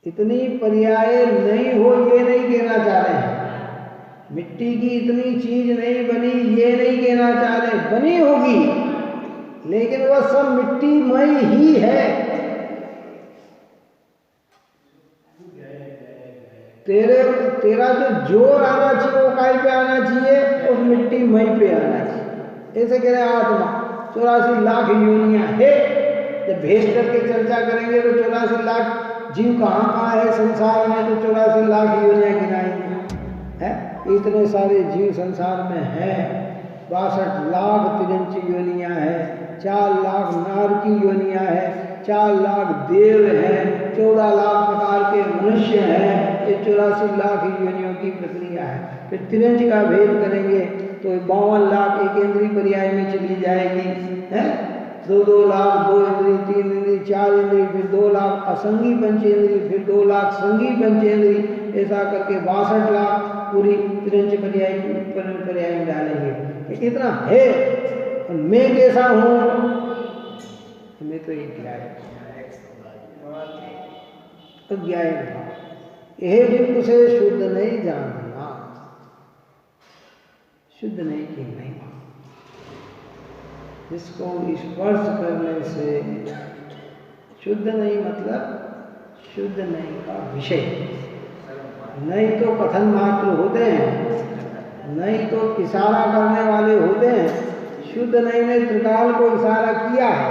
Speaker 1: इतनी पर्याय नहीं हो ये नहीं कहना चाह रहे हैं, मिट्टी की इतनी चीज नहीं बनी ये नहीं कहना चाह रहे, बनी होगी लेकिन वह सब मिट्टीमय ही है। तेरा जो जोर आना चाहिए वो काय पे आना चाहिए? उस मिट्टीमय पे आना चाहिए। ऐसे कह रहे आत्मा 84 लाख योनियां है। जब भेज करके चर्चा करेंगे तो 84 लाख जीव कहाँ कहाँ है संसार में, तो 84 लाख योनियां गिनाएंगे है। इतने सारे जीव संसार में हैं। 62 लाख तिरंची योनियां हैं, 4 लाख नार की योनियां हैं, 4 लाख देव हैं, 14 लाख प्रकार के मनुष्य हैं। ये 84 लाख योनियों की प्रक्रिया है। फिर तिरंज का भेद करेंगे तो 52 लाख एक इंद्रिय पर्याय में चली जाएगी है। 2 लाख 2 इंद्रिय, 3 इंद्रिय, 4 इंद्रिय, फिर 2 लाख असंगी पंचेंद्रिय, फिर 2 लाख संगी पंचेंद्रिय, ऐसा करके 62 लाख पूरी तिरंज पर्याय में डालेंगे। इतना है। और मैं कैसा हूँ? मैं तो एक ज्ञाय यह जिनको से शुद्ध नहीं जानना, शुद्ध नहीं की नहीं, जिसको स्पर्श करने से शुद्ध नहीं, मतलब शुद्ध नहीं का विषय नहीं तो कथन मात्र होते हैं, नहीं तो इशारा करने वाले होते हैं। शुद्ध नहीं ने त्रिकाल को इशारा किया है,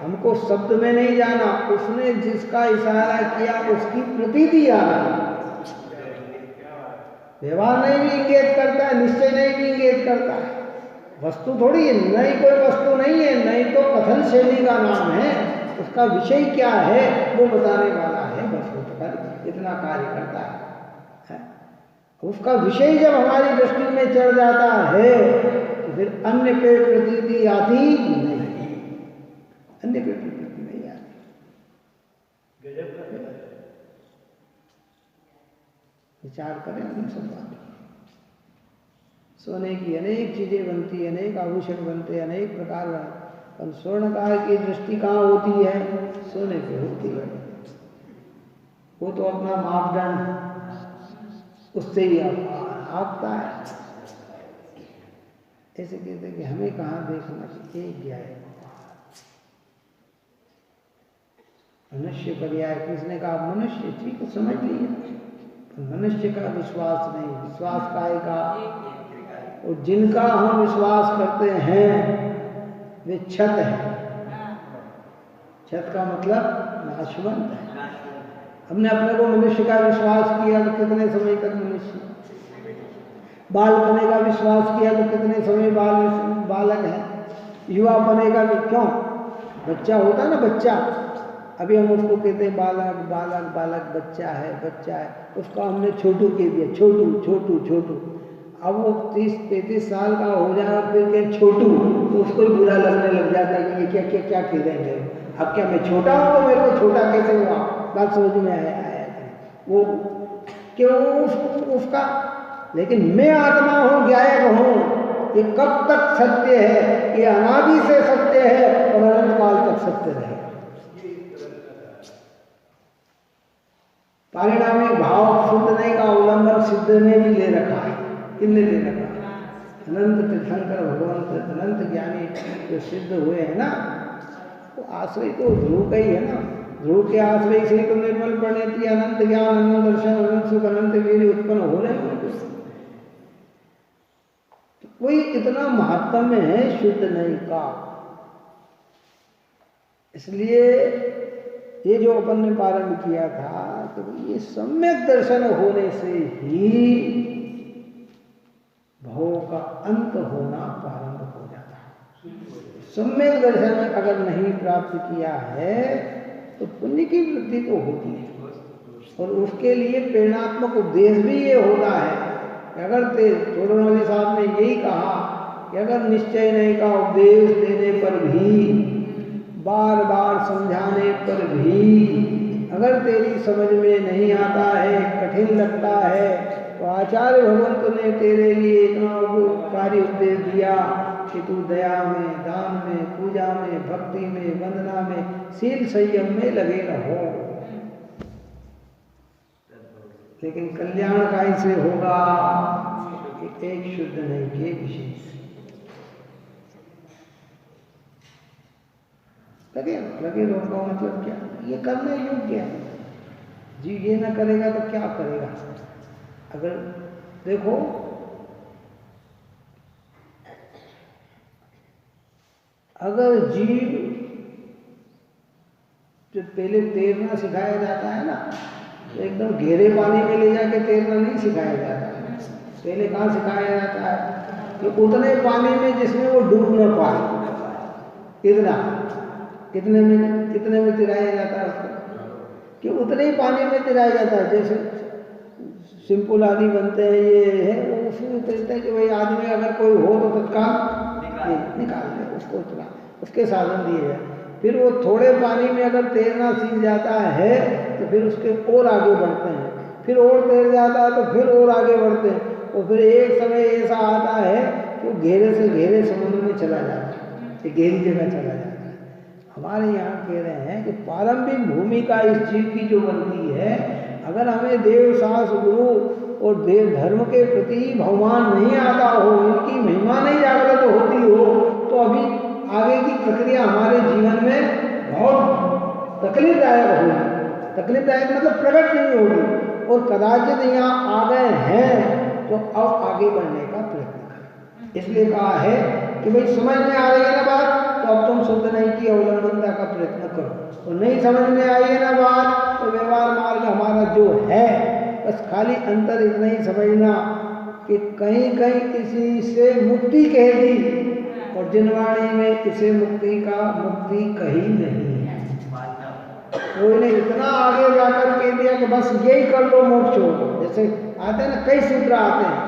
Speaker 1: हमको शब्द में नहीं जाना, उसने जिसका इशारा किया उसकी प्रतीति आना। व्यवहार नहीं भी इंगित करता है, निश्चय नहीं भी इंगित करता है। वस्तु थोड़ी है, नहीं कोई वस्तु नहीं है, नहीं तो कथन शैली का नाम है। उसका विषय क्या है वो बताने वाला है, बस वो तो इतना कार्य करता है। उसका विषय जब हमारी दृष्टि में चढ़ जाता है तो फिर अन्य पे प्रतीति आती नहीं, अन्य पे प्रतीति नहीं आती। विचार करें हम सब बात। सोने की अनेक चीजें बनती, अनेक आभूषण बनते, अनेक प्रकार बनते, पर स्वर्णकार की दृष्टि कहाँ होती है? सोने पे होती है। वो तो अपना मापदंड उससे ही आपता है। ऐसे कहते हैं कि हमें कहाँ देखना चाहिए? एक है मनुष्य पर्याय। किसने कहा मनुष्य? ठीक है, समझ लीजिए, मनुष्य का विश्वास नहीं, विश्वास का और जिनका हम विश्वास करते हैं वे छत है। छत का मतलब नाशवंत है। हमने अपने को मनुष्य का विश्वास किया तो कितने समय तक मनुष्य, बाल बने का विश्वास किया तो कितने समय बालक है, युवा बनेगा तो क्यों? बच्चा होता ना, बच्चा, अभी हम उसको कहते हैं बालक बालक बालक, बच्चा है बच्चा है, उसको हमने छोटू कह दिया, छोटू छोटू छोटू। अब वो 30-35 साल का हो जाएगा फिर क्या छोटू, तो उसको ही बुरा लगने लग जाता है कि ये क्या क्या क्या कह रहे हैं। अब क्या मैं छोटा हूँ तो मेरे को छोटा कैसे हुआ? बात समझ में आया वो क्यों उसका। लेकिन मैं आत्मा हूँ, ज्ञायक हूँ, ये कब तक सत्य है? ये अनादि से सत्य है और अनंत काल तक सत्य रहेगा। परिणामी भाव शुद्ध नहीं का अवलंबन सिद्ध ने भी ले रखा है, किसने ले रखा है? अनंत तीर्थंकर भगवंत, अनंत ज्ञानी जो सिद्ध हुए हैं ना, वो आश्रय तो ध्रुव का ही है ना। ध्रुव के आश्रय से तो निर्मल परिणति, अनंत ज्ञान, अनंत दर्शन, अनंत सुख, अनंत वीर उत्पन्न हो रहे हैं। तो कोई इतना महत्व है शुद्ध नहीं का। इसलिए ये जो अपन ने प्रारंभ किया था तो ये सम्यक दर्शन होने से ही भव का अंत होना प्रारंभ हो जाता है। सम्यक दर्शन अगर नहीं प्राप्त किया है तो पुण्य की वृद्धि तो होती है, और उसके लिए प्रेरणात्मक उपदेश भी ये होता है। अगर छोड़नवाली साहब ने यही कहा कि अगर निश्चय नहीं का उपदेश देने पर भी, बार बार समझाने पर भी अगर तेरी समझ में नहीं आता है, कठिन लगता है, तो आचार्य भगवंत ने तेरे लिए इतना कार्य उपदेश दिया कि तू दया में, दान में, पूजा में, भक्ति में, वंदना में, शील संयम में लगे रहो। लेकिन कल्याण कैसे होगा? एक शुद्ध नहीं के विशेष लगे रहो का मतलब क्या? ये करने योग्य है। जी ये ना करेगा तो क्या करेगा? अगर देखो अगर जीव जो पहले तैरना सिखाया जाता है ना, तो एकदम गहरे पानी में ले जाके तैरना नहीं सिखाया जाता है। पहले कहाँ सिखाया जाता है कि उतने पानी में जिसमें वो डूब न पाए, इतना कितने में तिराया जाता है उसको, कि उतने ही पानी में तिराया जाता है। जैसे सिंपल आदि बनते हैं, ये है वो उसमें कहते हैं कि भाई आदमी अगर कोई हो तो तत्काल निकाल दे उसको, उतना उसके साधन दिए जाए। फिर वो थोड़े पानी में अगर तैरना सीख जाता है तो फिर उसके और आगे बढ़ते हैं, फिर और तैर जाता है तो फिर और आगे बढ़ते हैं, और फिर एक समय ऐसा आता है कि वो गहरे से गहरे समुद्र में चला जाता है, कि गहरी जगह चला जाता है। हमारे यहाँ कह रहे हैं कि प्रारंभिक भूमिका इस जीव की जो बनती है, अगर हमें देव शास्त्र गुरु और देव धर्म के प्रति भगवान नहीं आता हो, इनकी महिमा नहीं जागृत होती हो, तो अभी आगे की प्रक्रिया हमारे जीवन में बहुत तकलीफदायक होगी। तकलीफदायक मतलब प्रकट नहीं होगी, और कदाचित यहाँ आ गए हैं तो अब आगे बढ़ने का प्रयत्न करें। इसलिए कहा है कि भाई समझ में आ रही है ना बात, तो अब तुम शुद्ध नहीं की अवलंबनता का प्रयत्न करो, और नहीं समझ में आई है ना बात, तो व्यवहार मार्ग हमारा जो है, बस खाली अंतर इतना ही समझना कि कहीं कहीं किसी से मुक्ति कह दी, और जिनवाणी में इसे मुक्ति कही नहीं है। कोई ने इतना आगे जाकर कह दिया कि बस यही कर लो मोक्ष होगा। जैसे आते हैं ना, कई सूत्र आते हैं,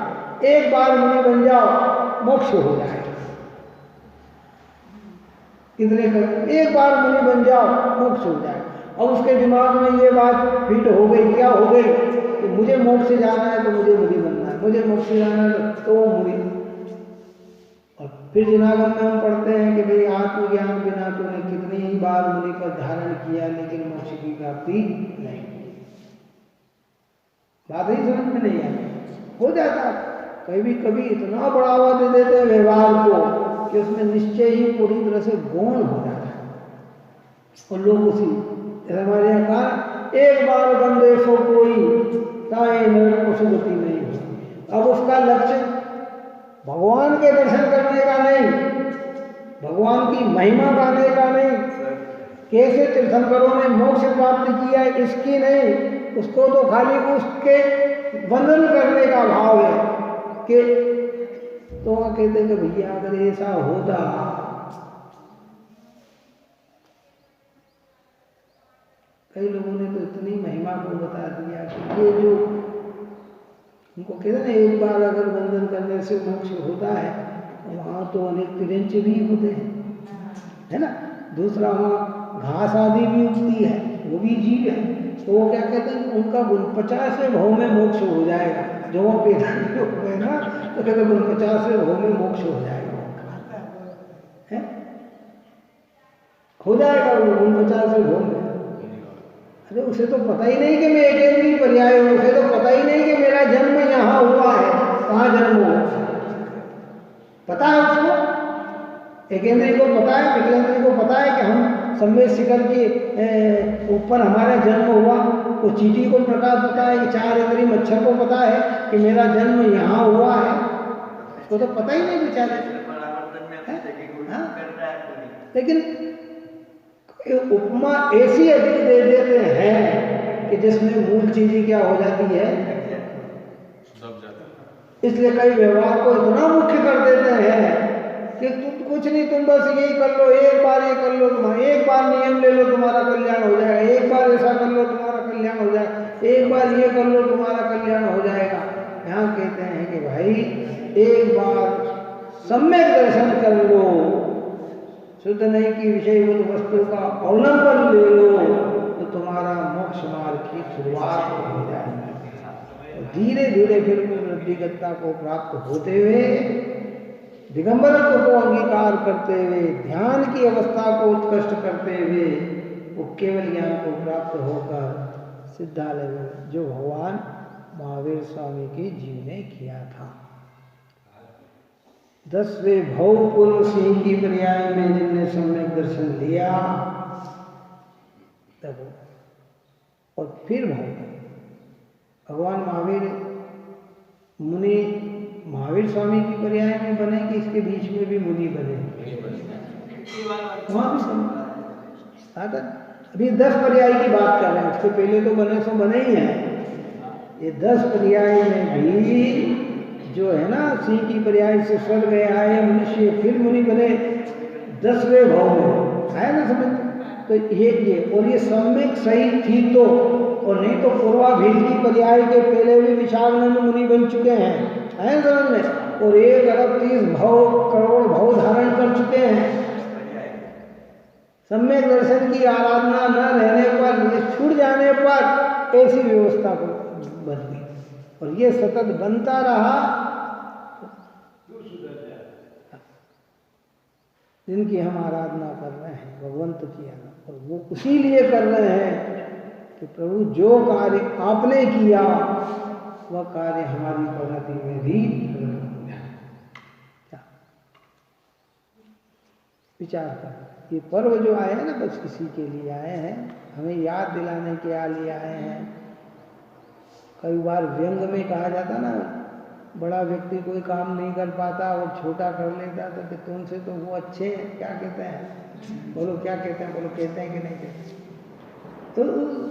Speaker 1: एक बार मुनि बन जाओ मोक्ष हो जाएगा। कितने कर, एक बार मुनि बन जाओ मोक्ष हो जाएगा। अब उसके दिमाग में ये बात फिट हो गई, क्या हो गई कि मुझे मोक्ष से जाना है तो मुझे मुनि बनना है, मुझे मोक्ष से जाना है तो मुनि। और फिर जिनागम में हम पढ़ते हैं कि भाई आत्मज्ञान बिना तूने कितनी ही बार मुनि पर धारण किया, लेकिन मोक्ष की प्राप्ति नहीं। बात ही समझ में नहीं आती। हो जाता कभी इतना बढ़ावा दे देते हैं व्यवहार को कि उसमें निश्चय ही पूरी तरह से गौण हो जाता है, और लोग उसी हमारे यहाँ कहा, एक बार बंदे सो कोई ताए नरक को सुगति नहीं। अब उसका लक्ष्य भगवान के दर्शन करने का नहीं, भगवान की महिमा गाने का नहीं, कैसे तीर्थंकरों ने मोक्ष प्राप्त किया इसकी नहीं, उसको तो खाली उसके वंदन करने का भाव है कि तो वह कहते हैं कि भैया अगर ऐसा होता, कई लोगों ने तो इतनी महिमा को बता दिया कि ये जो उनको कहते हैं ना, एक बार अगर वंदन करने से मोक्ष होता है, वहाँ तो अनेक तिरंच भी होते हैं, है ना। दूसरा वहाँ घास आदि भी उगती है, वो भी जीव है, तो वो क्या कहते हैं, उनका 49वें भाव में मोक्ष हो जाएगा। जो वो पैदा हो गए ना, तो कहते हैं 49वें भाव में मोक्ष हो जाएगा, है हो जाएगा वो 49वें भाव में। अरे उसे तो पता ही नहीं कि मैं एक पर्याय हूँ, उसे तो पता ही नहीं कि मेरा जन्म यहाँ हुआ है, कहाँ जन्म हुआ पता है उसको। एकेंद्री को पता है, विकेंद्री को पता है कि हम सम्मेद शिखर के ऊपर हमारा जन्म हुआ। वो चींटी को प्रकाश पता है कि 4 इंद्री मच्छर को पता है कि मेरा जन्म यहाँ हुआ है, उसको तो पता ही नहीं बेचारे। लेकिन उपमा ऐसी अधिक दे देते हैं कि जिसमें मूल चीज ही क्या हो जाती है, इसलिए कई व्यवहार को इतना मुख्य कर देते हैं कि तुम कुछ नहीं, तुम बस यही कर लो, एक बार ये कर लो, तुम्हारा एक बार नियम ले लो तुम्हारा कल्याण हो जाएगा, एक बार ऐसा कर लो तुम्हारा कल्याण हो जाएगा, एक बार ये कर लो तुम्हारा कल्याण हो जाएगा। यहाँ कहते हैं कि भाई एक बार सम्यक दर्शन कर लो, शुद्ध नहीं की विषयभूत वस्तु का अवलंबन ले लो, तो तुम्हारा मोक्ष मार्ग की शुरुआत हो जाएगी। धीरे धीरे फिर वृद्धिगतता को प्राप्त होते हुए, दिगंबरत्व को अंगीकार करते हुए, ध्यान की अवस्था को उत्कृष्ट करते हुए, वो केवल ज्ञान को प्राप्त होकर सिद्धालय में, जो भगवान महावीर स्वामी के जीव ने किया था। 10वें भव पूर्व सिंह की पर्याय में जिनने सम्यक दर्शन लिया, तब और फिर भगवान महावीर मुनि महावीर स्वामी की पर्याय में बने कि इसके बीच में भी मुनि बने, वहाँ भी साधन। अभी 10 पर्याय की बात कर रहे हैं, उसके पहले तो बने सो बने ही हैं। ये 10 पर्याय में भी जो है ना, सी की पर्याय से स्वर्ग गए आए मनुष्य, फिर मुनि बने 10वें भाव में आया ना समझ। तो ये और ये सम्यक सही थी तो, और नहीं तो पूर्वाभील की पर्याय के पहले भी विशालानंद मुनि बन चुके हैं, है समझ में, और 1 अरब 30 करोड़ भाव धारण कर चुके हैं। सम्यक दर्शन की आराधना न रहने पर, ये छूट जाने पर ऐसी व्यवस्था को बन गई, और ये सतत बनता रहा। जिनकी हम आराधना कर रहे हैं भगवंत की, और वो उसी लिए कर रहे हैं कि प्रभु जो कार्य आपने किया वह कार्य हमारी प्रगति में भी क्या विचार कर। ये पर्व जो आए हैं ना, बस किसी के लिए आए हैं, हमें याद दिलाने के लिए आए हैं। कई बार व्यंग में कहा जाता ना, बड़ा व्यक्ति कोई काम नहीं कर पाता और छोटा कर लेता, तो कि तुमसे तो वो अच्छे हैं, क्या कहते हैं, बोलो क्या कहते हैं, बोलो कहते हैं कि नहीं कहते। तो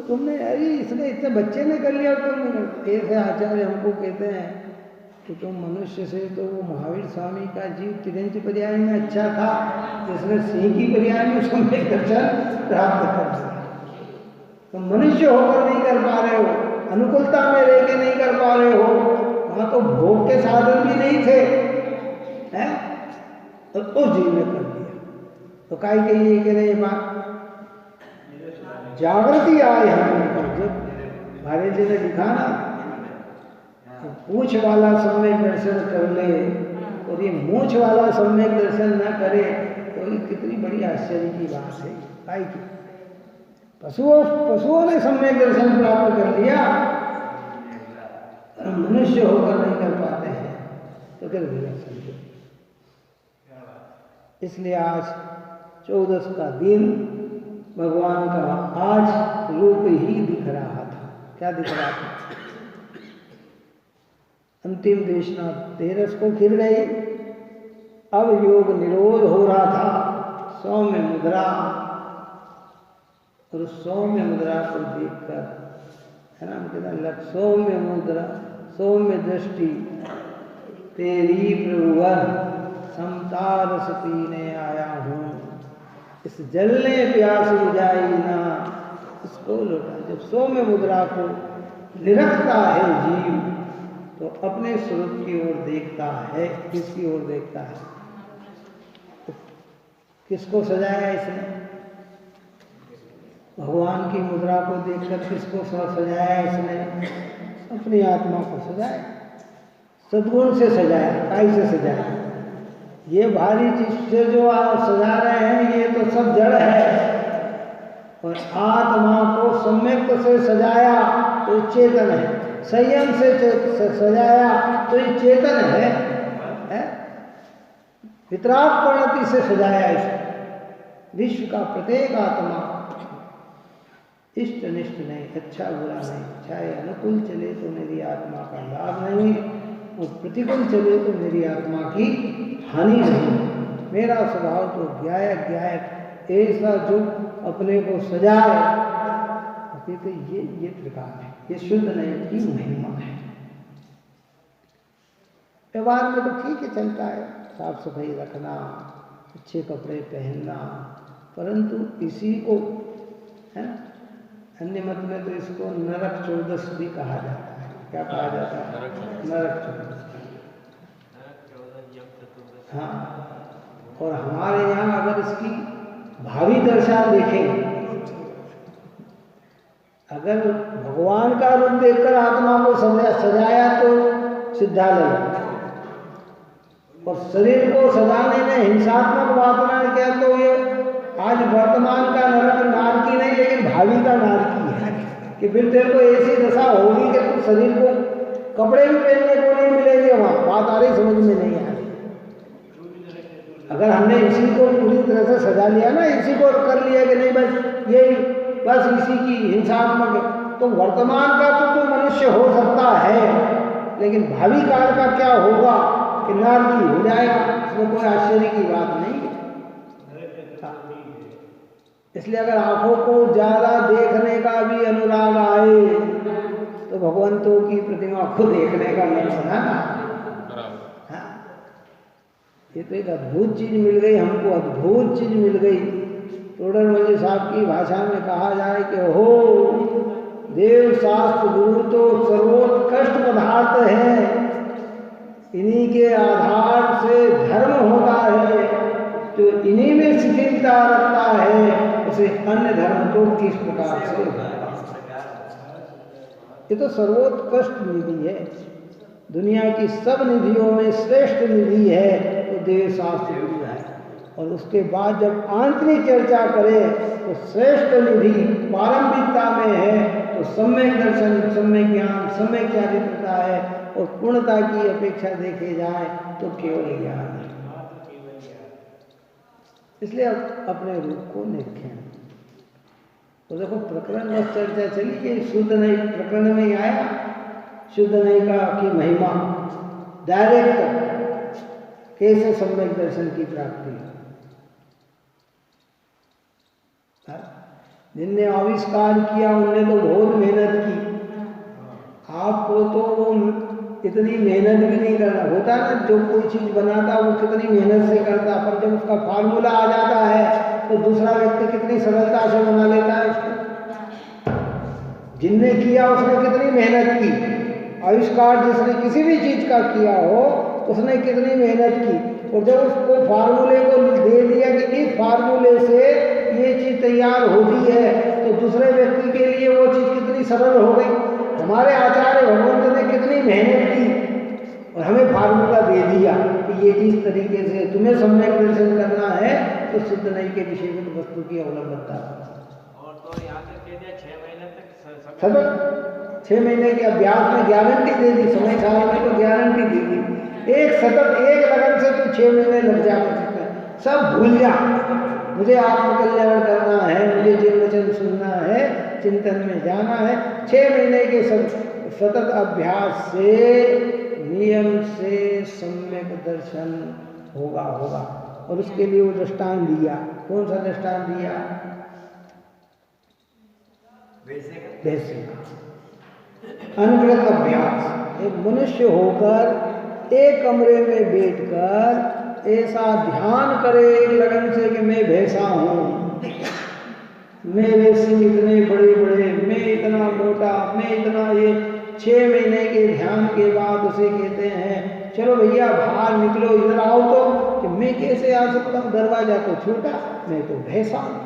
Speaker 1: तुमने, अरे इसने इतने बच्चे ने कर लिया और तुम नहीं करते। ऐसे आचार्य हमको कहते हैं कि तुम मनुष्य से तो वो महावीर स्वामी का जीव तिरंज पर्याय में अच्छा था, जिसने सिंह की पर्याय में सम्यक दर्शन प्राप्त कर दिया। तुम मनुष्य होकर नहीं कर पा रहे हो, अनुकूलता में रह के नहीं कर पा रहे हो, वहाँ तो भोग के साधन भी नहीं थे, हैं? तो उस जीव ने कर दिया। तो काय के लिए कह रहे बात, जागृति आए हमें। जब महाराज जी ने लिखा ना, पूछ वाला सम्यक दर्शन कर ले, और ये मूछ वाला सम्यक दर्शन न करे, तो ये कितनी बड़ी आश्चर्य की बात है। काय की पशुओं ने सम्यक दर्शन प्राप्त कर लिया, मनुष्य होकर नहीं कर पाते हैं, तो कर दिया समझो। इसलिए आज 14 का दिन भगवान का आज रूप ही दिख रहा था। क्या दिख रहा था? अंतिम देशना 13 को खिल गई। अब योग निरोध हो रहा था, सौम्य मुद्रा, और सौम्य मुद्रा को देखकर है ना, कहते सौम्य मुद्रा, सौम्य दृष्टि तेरी प्रभुवर, समता रस पीने आया हूँ, इस जलने प्यास बुझाई ना, इसको लौटा। जब सौम्य मुद्रा को निरखता है जीव, तो अपने स्वरूप की ओर देखता है। किसकी ओर देखता है? तो किसको सजाया इसने? भगवान की मुद्रा को देखकर किसको सजाया इसने? अपनी आत्मा को सजाया, सद्गुण से सजाया। काई से सजाया? ये भारी चीज से जो आप सजा रहे हैं, ये तो सब जड़ है, और आत्मा को सम्यक से सजाया तो चेतन है, संयम से सजाया तो ये चेतन है? वितराग प्रणति से सजाया इसे। विश्व का प्रत्येक आत्मा इष्ट अनिष्ट नहीं, अच्छा बुरा नहीं, चाहे अनुकूल चले तो मेरी आत्मा का लाभ नहीं, और प्रतिकूल चले तो मेरी आत्मा की हानि नहीं। मेरा स्वभाव तो ज्ञायक ऐसा जो अपने को सजाए, तो ये प्रकार है, ये शुद्ध नहीं की महिमा है। व्यवहार में तो ठीक है, चलता है, साफ सफाई रखना, अच्छे कपड़े पहनना, परंतु इसी को है ना, अन्य मत में तो इसको नरक 14 भी कहा जाता है। क्या कहा जाता है? नरक 14। हाँ, और हमारे यहाँ अगर इसकी भावी दर्शा देखें, अगर भगवान का रूप देखकर आत्मा को सजाया तो सिद्धालय, और शरीर को सजाने में हिंसात्मक वातावरण किया तो ये आज वर्तमान का नरक नारकी नहीं, लेकिन भावी का नारकी है। कि फिर तेरे को ऐसी दशा होगी कि तू शरीर को कपड़े भी पहनने को नहीं मिलेंगे। वहाँ बात आ रही, समझ में नहीं आ रही। अगर हमने इसी को पूरी तरह से सजा लिया ना, इसी को कर लिया कि नहीं बस ये बस इसी की हिंसात्मक, तो वर्तमान का तो मनुष्य हो सकता है, लेकिन भावी काल का क्या होगा कि नारकी हो जाएगा, इसमें कोई आश्चर्य की बात नहीं है। इसलिए अगर आंखों को ज्यादा देखने का भी अनुराग आए तो भगवंतों की प्रतिमा को देखने का मन बना ना। हाँ? ये तो एक अद्भुत चीज मिल गई हमको, अद्भुत चीज मिल गई। टोडरमल साहब की भाषा में कहा जाए कि हो देव शास्त्र गुरु तो सर्वोत्कृष्ट पदार्थ है, इन्हीं के आधार से धर्म होता है, जो इन्हीं में शिथिलता रखता है उसे अन्य धर्म तो किस प्रकार से होगा। ये तो सर्वोत्कृष्ट निधि है, दुनिया की सब निधियों में श्रेष्ठ निधि है तो देव शास्त्र गुरु है। और उसके बाद जब आंतरिक चर्चा करें तो श्रेष्ठ निधि पारंपरिकता में है तो सम्यक दर्शन, सम्यक ज्ञान, सम्यक चारित्रता है। और पूर्णता की अपेक्षा देखे जाए तो केवल ज्ञान है। इसलिए अब अपने रूप को निरखें। तो देखो प्रकरण में चर्चा चली कि शुद्ध नहीं, प्रकरण में आया शुद्ध नहीं की महिमा, डायरेक्ट कैसे सम्यक दर्शन की प्राप्ति। जिनने आविष्कार किया उनने तो बहुत मेहनत की, आपको तो वो इतनी मेहनत भी नहीं करना होता ना। जो कोई चीज बनाता वो कितनी मेहनत से करता, पर जब उसका फार्मूला आ जाता है तो दूसरा व्यक्ति कितनी सरलता से बना लेता है उसको। जिनने किया उसने कितनी मेहनत की, आविष्कार जिसने किसी भी चीज का किया हो उसने कितनी मेहनत की। और जब उसको फार्मूले को दे दिया कि इस फार्मूले से ये चीज तैयार होती है तो दूसरे व्यक्ति के लिए वो चीज कितनी सरल हो गई। हमारे आचार्य भगवंत ने कितनी मेहनत की और हमें फार्मूला दे दिया कि ये इस तरीके से तुम्हें सम्यक दर्शन करना है तो शुद्ध नहीं के विषय में वस्तु की अवलंबनता।
Speaker 2: और तो यहाँ तक कह दिया 6 महीने तक
Speaker 1: सतत 6 महीने के अभ्यास में गारंटी दे दी, समय साल में तो गारंटी दे दी। एक सतत एक लगन से तो 6 महीने लग जा सकते हैं। सब भूल जा, मुझे आत्मकल्याण करना है, मुझे जिन वचन सुनना है, चिंतन में जाना है। 6 महीने के सतत अभ्यास से नियम से सम्यक दर्शन होगा। और उसके लिए वो दृष्टांत दिया। कौन सा दृष्टांत दिया? वैसे अनवरत अभ्यास। एक मनुष्य होकर एक कमरे में बैठकर ऐसा ध्यान करे एक लगन से कि मैं भैंसा हूँ, मेरे सिंह इतने बड़े बड़े, मैं इतना मोटा, मैं इतना ये। 6 महीने के ध्यान के बाद उसे कहते हैं चलो भैया बाहर निकलो, इधर आओ। तो कि मैं कैसे आ सकता हूँ, दरवाजा तो छोटा, मैं तो भैंसा हूँ।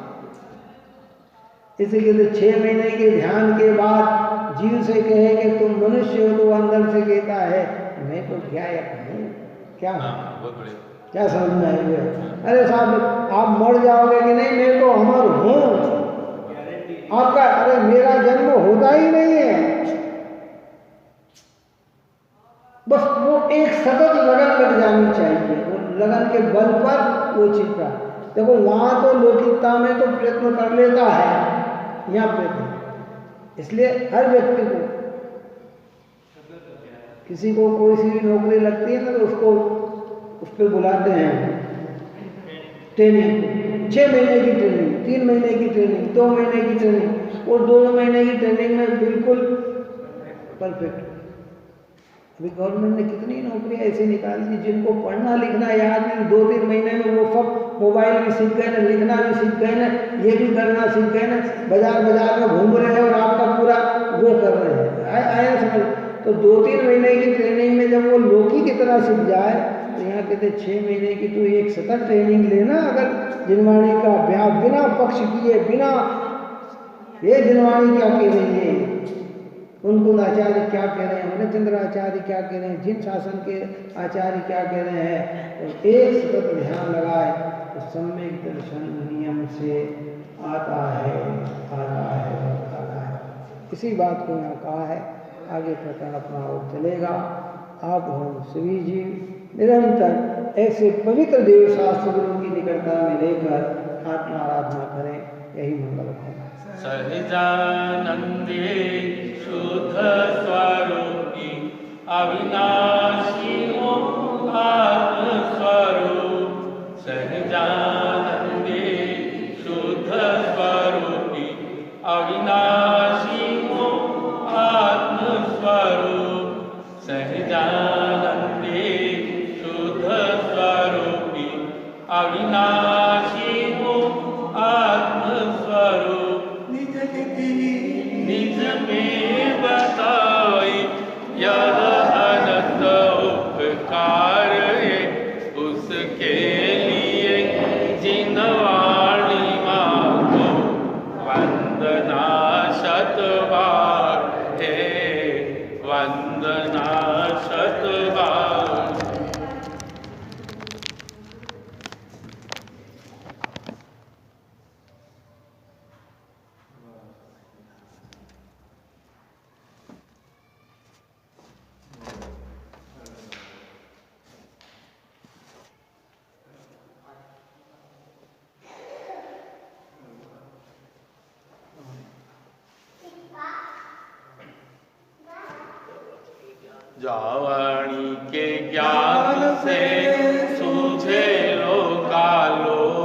Speaker 1: इसी के लिए 6 महीने के ध्यान के बाद जीव से कहे कि तुम मनुष्य हो तो अंदर से कहता है मैं तो गायक हूँ। क्या क्या समझ में आएगा? अरे साहब आप मर जाओगे कि नहीं, मैं तो अमर हूँ। आपका अरे मेरा जन्म होता ही नहीं है। बस वो एक सतत लगन लग जानी चाहिए, वो लगन के बल पर वो चीज का। देखो वहां तो लौकिकता में तो प्रयत्न कर लेता है, यहाँ प्रयत्न। इसलिए हर व्यक्ति को, किसी को कोई सी भी नौकरी लगती है ना तो उसको उस पर बुलाते हैं ट्रेनिंग, 6 महीने की ट्रेनिंग, 3 महीने की ट्रेनिंग, 2 महीने की ट्रेनिंग। और 2 महीने की ट्रेनिंग में बिल्कुल परफेक्ट। अभी गवर्नमेंट ने कितनी नौकरियां ऐसी निकाली थी जिनको पढ़ना लिखना याद नहीं, 2-3 महीने में वो सब मोबाइल भी सीख गए ना, लिखना भी सीख गए ना, ये भी करना सीख गए ना, बाजार में घूम रहे हैं और आपका पूरा वो कर रहे हैं। आया समझ? तो 2-3 महीने की ट्रेनिंग में जब वो लौकी की तरह सीख जाए तो यहाँ कहते 6 महीने की तो एक सतत ट्रेनिंग लेना। अगर जिनवाणी का अभ्यास बिना पक्ष किए, बिना ये जिनवाणी क्या कह रही है, उनको आचार्य क्या कह रहे हैं, मनचंद्र आचार्य क्या कह रहे हैं, जिन शासन के आचार्य क्या कह रहे हैं, तो एक सतत ध्यान लगाए तो सम्यक दर्शन नियम से आता है। इसी बात को यहाँ कहा है। आगे प्रकरण अपना और चलेगा। आप हम सभी जीव निरंतर ऐसे पवित्र देव शास्त्र गुरु की निकटता में लेकर आत्मा आराधना करें, यही मंगल होगा।
Speaker 3: सहजानंदे शुद्ध स्वरूपी अविनाशी आत्मस्वरूप, सहजानंदे शुद्ध जावणी के ज्ञान से सूझे लो कालो